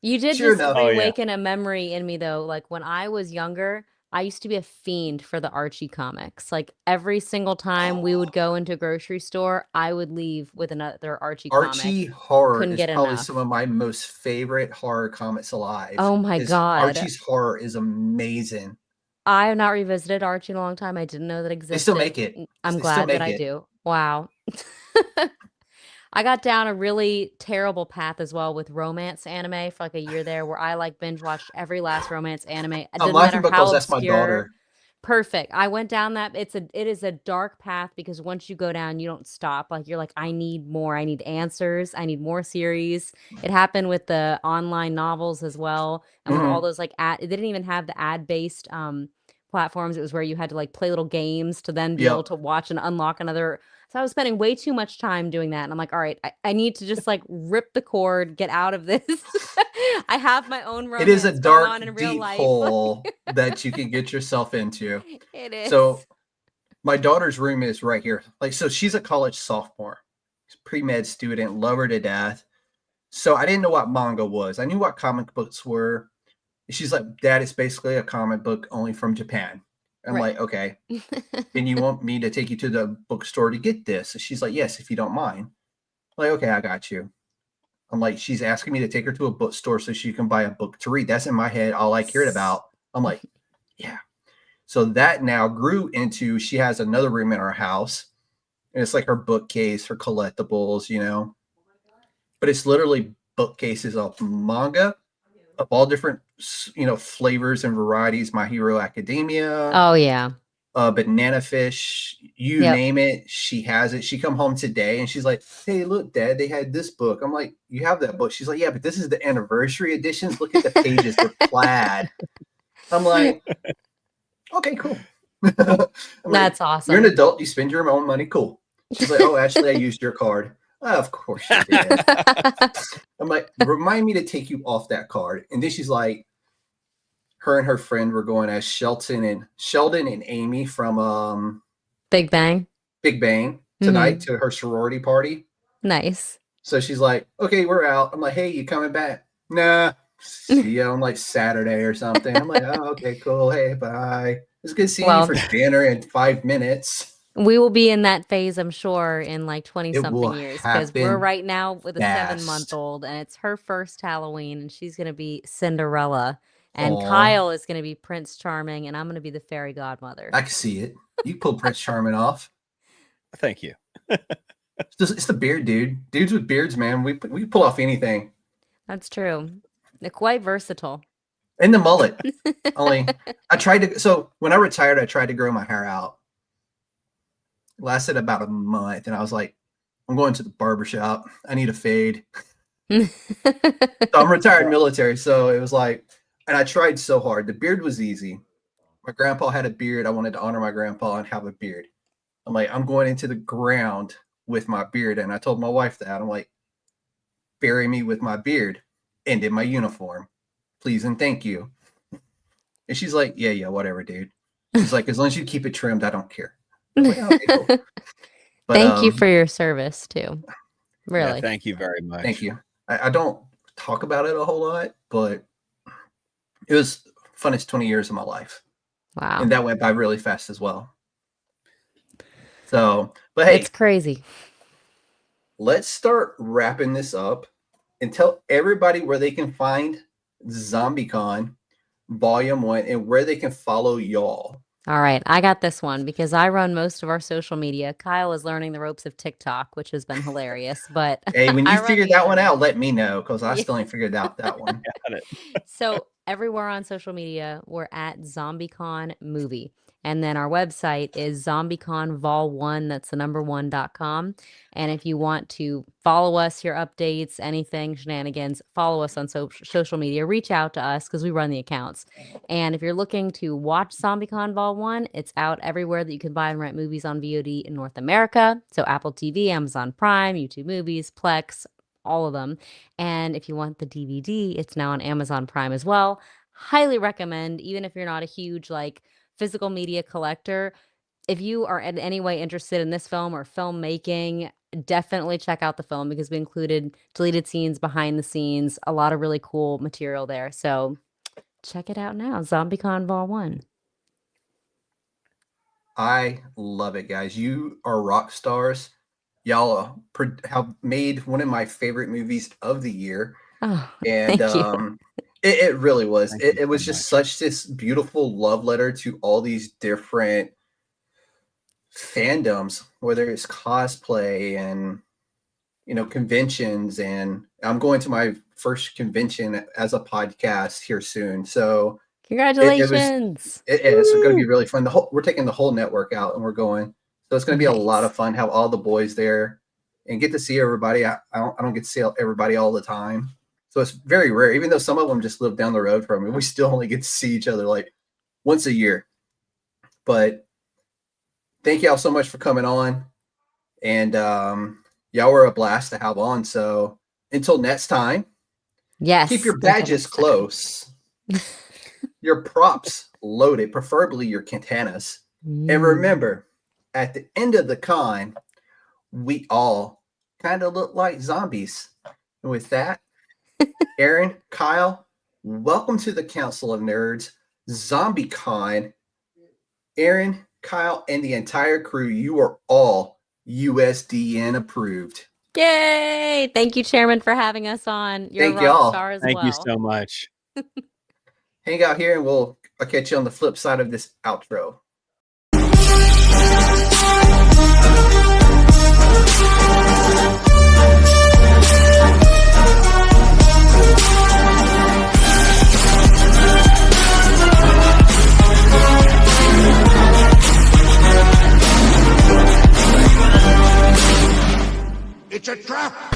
You did just reawaken a memory in me, though. Like when I was younger, I used to be a fiend for the Archie comics. Like every single time we would go into a grocery store, I would leave with another Archie comic. Archie horror Couldn't is get probably enough. some of my most favorite horror comics alive. Oh my God. Archie's horror is amazing. I have not revisited Archie in a long time. I didn't know that existed. They still make it. I'm glad that I do. Wow. I got down a really terrible path as well with romance anime for like a year there, where I like binge watched every last romance anime. It I'm laughing because that's my daughter. Perfect. I went down that. It is a dark path because once you go down, you don't stop. Like you're like, I need more. I need answers. I need more series. It happened with the online novels as well, and with all those like they didn't even have the ad-based platforms. It was where you had to like play little games to then be able to watch and unlock another. So I was spending way too much time doing that. And I'm like, all right, I need to just like rip the cord, get out of this. I have my own romance. It is a dark, deep hole that you can get yourself into. It is. So my daughter's room is right here. Like, so she's a college sophomore, pre-med student, love her to death. So I didn't know what manga was. I knew what comic books were. She's like, Dad, it's basically a comic book only from Japan. I'm like, okay. And you want me to take you to the bookstore to get this? And she's like, yes, if you don't mind. I'm like, okay, I got you. I'm like, she's asking me to take her to a bookstore so she can buy a book to read. That's in my head all I cared about. I'm like, yeah. So that now grew into, she has another room in our house. And it's like her bookcase, her collectibles, you know. But it's literally bookcases of manga of all different, you know, flavors and varieties. My Hero Academia. Oh yeah. Banana Fish, you name it, she has it. She come home today and she's like, hey, look, Dad, they had this book. I'm like, you have that book? She's like, yeah, but this is the anniversary editions. Look at the pages, they're plaid. I'm like, okay, cool. That's awesome. You're an adult, you spend your own money, cool. She's like, oh, actually, I used your card. Oh, of course you did. I'm like, remind me to take you off that card. And then she's like, her and her friend were going as Sheldon and Amy from Big Bang tonight to her sorority party. Nice. So she's like, okay, we're out. I'm like, hey, you coming back? Nah. See you on like Saturday or something. I'm like, oh, okay, cool. Hey, bye. It's good seeing you for dinner in 5 minutes. We will be in that phase, I'm sure, in like 20-something years, because we're right now with a 7-month-old, and it's her first Halloween, and she's going to be Cinderella, and Kyle is going to be Prince Charming, and I'm going to be the fairy godmother. I can see it. You pull Prince Charming off. Thank you. It's the beard, dude. Dudes with beards, man. We pull off anything. That's true. They're quite versatile. And the mullet. Only I tried to. So when I retired, I tried to grow my hair out. Lasted about a month, and I was like, I'm going to the barbershop. I need a fade. So I'm retired military. So it was like, and I tried so hard. The beard was easy. My grandpa had a beard. I wanted to honor my grandpa and have a beard. I'm like, I'm going into the ground with my beard. And I told my wife that. I'm like, bury me with my beard and in my uniform. Please and thank you. And she's like, yeah, whatever, dude. She's like, as long as you keep it trimmed, I don't care. Like, okay, cool. But, thank you for your service too. Really. Yeah, thank you very much. Thank you. I don't talk about it a whole lot, but it was the funnest 20 years of my life. Wow. And that went by really fast as well. So, but hey, it's crazy. Let's start wrapping this up and tell everybody where they can find ZombieCon Volume 1 and where they can follow y'all. All right, I got this one because I run most of our social media. Kyle is learning the ropes of TikTok, which has been hilarious. But hey, when you I run figure the that one internet. out, let me know because I still ain't figured out that one. Got it. So everywhere on social media, we're at ZombieCon Movie. And then our website is zombieconvol1, that's the number 1.com. And if you want to follow us, hear updates, anything, shenanigans, follow us on social media. Reach out to us because we run the accounts. And if you're looking to watch ZombieCon Vol 1, it's out everywhere that you can buy and rent movies on VOD in North America. So Apple TV, Amazon Prime, YouTube Movies, Plex, all of them. And if you want the DVD, it's now on Amazon Prime as well. Highly recommend, even if you're not a huge physical media collector, if you are in any way interested in this film or filmmaking, definitely check out the film because we included deleted scenes, behind the scenes, a lot of really cool material there. So check it out now. ZombieCon Vol 1. I love it, guys. You are rock stars. Y'all have made one of my favorite movies of the year. Oh, And thank you. It really was. Thank you It was so just much. such this beautiful love letter to all these different fandoms, whether it's cosplay and conventions. And I'm going to my first convention as a podcast here soon. So Congratulations. it is going to be really fun. We're taking the whole network out and we're going. So it's going to be a lot Nice. of fun. Have all the boys there and get to see everybody. I don't get to see everybody all the time. So it's very rare, even though some of them just live down the road from me. We still only get to see each other like once a year. But thank y'all so much for coming on. And y'all were a blast to have on. So until next time, Yes. keep your until badges next time. close, your props loaded, preferably your katanas. And remember, at the end of the con, we all kind of look like zombies. And with that, Erin, Kyle, welcome to the Council of Nerds, ZombieCon. Erin, Kyle, and the entire crew, you are all USDN approved. Yay! Thank you, Chairman, for having us on. You're Thank a rock y'all. star as Thank well. you so much. Hang out here and I'll catch you on the flip side of this outro. It's a trap!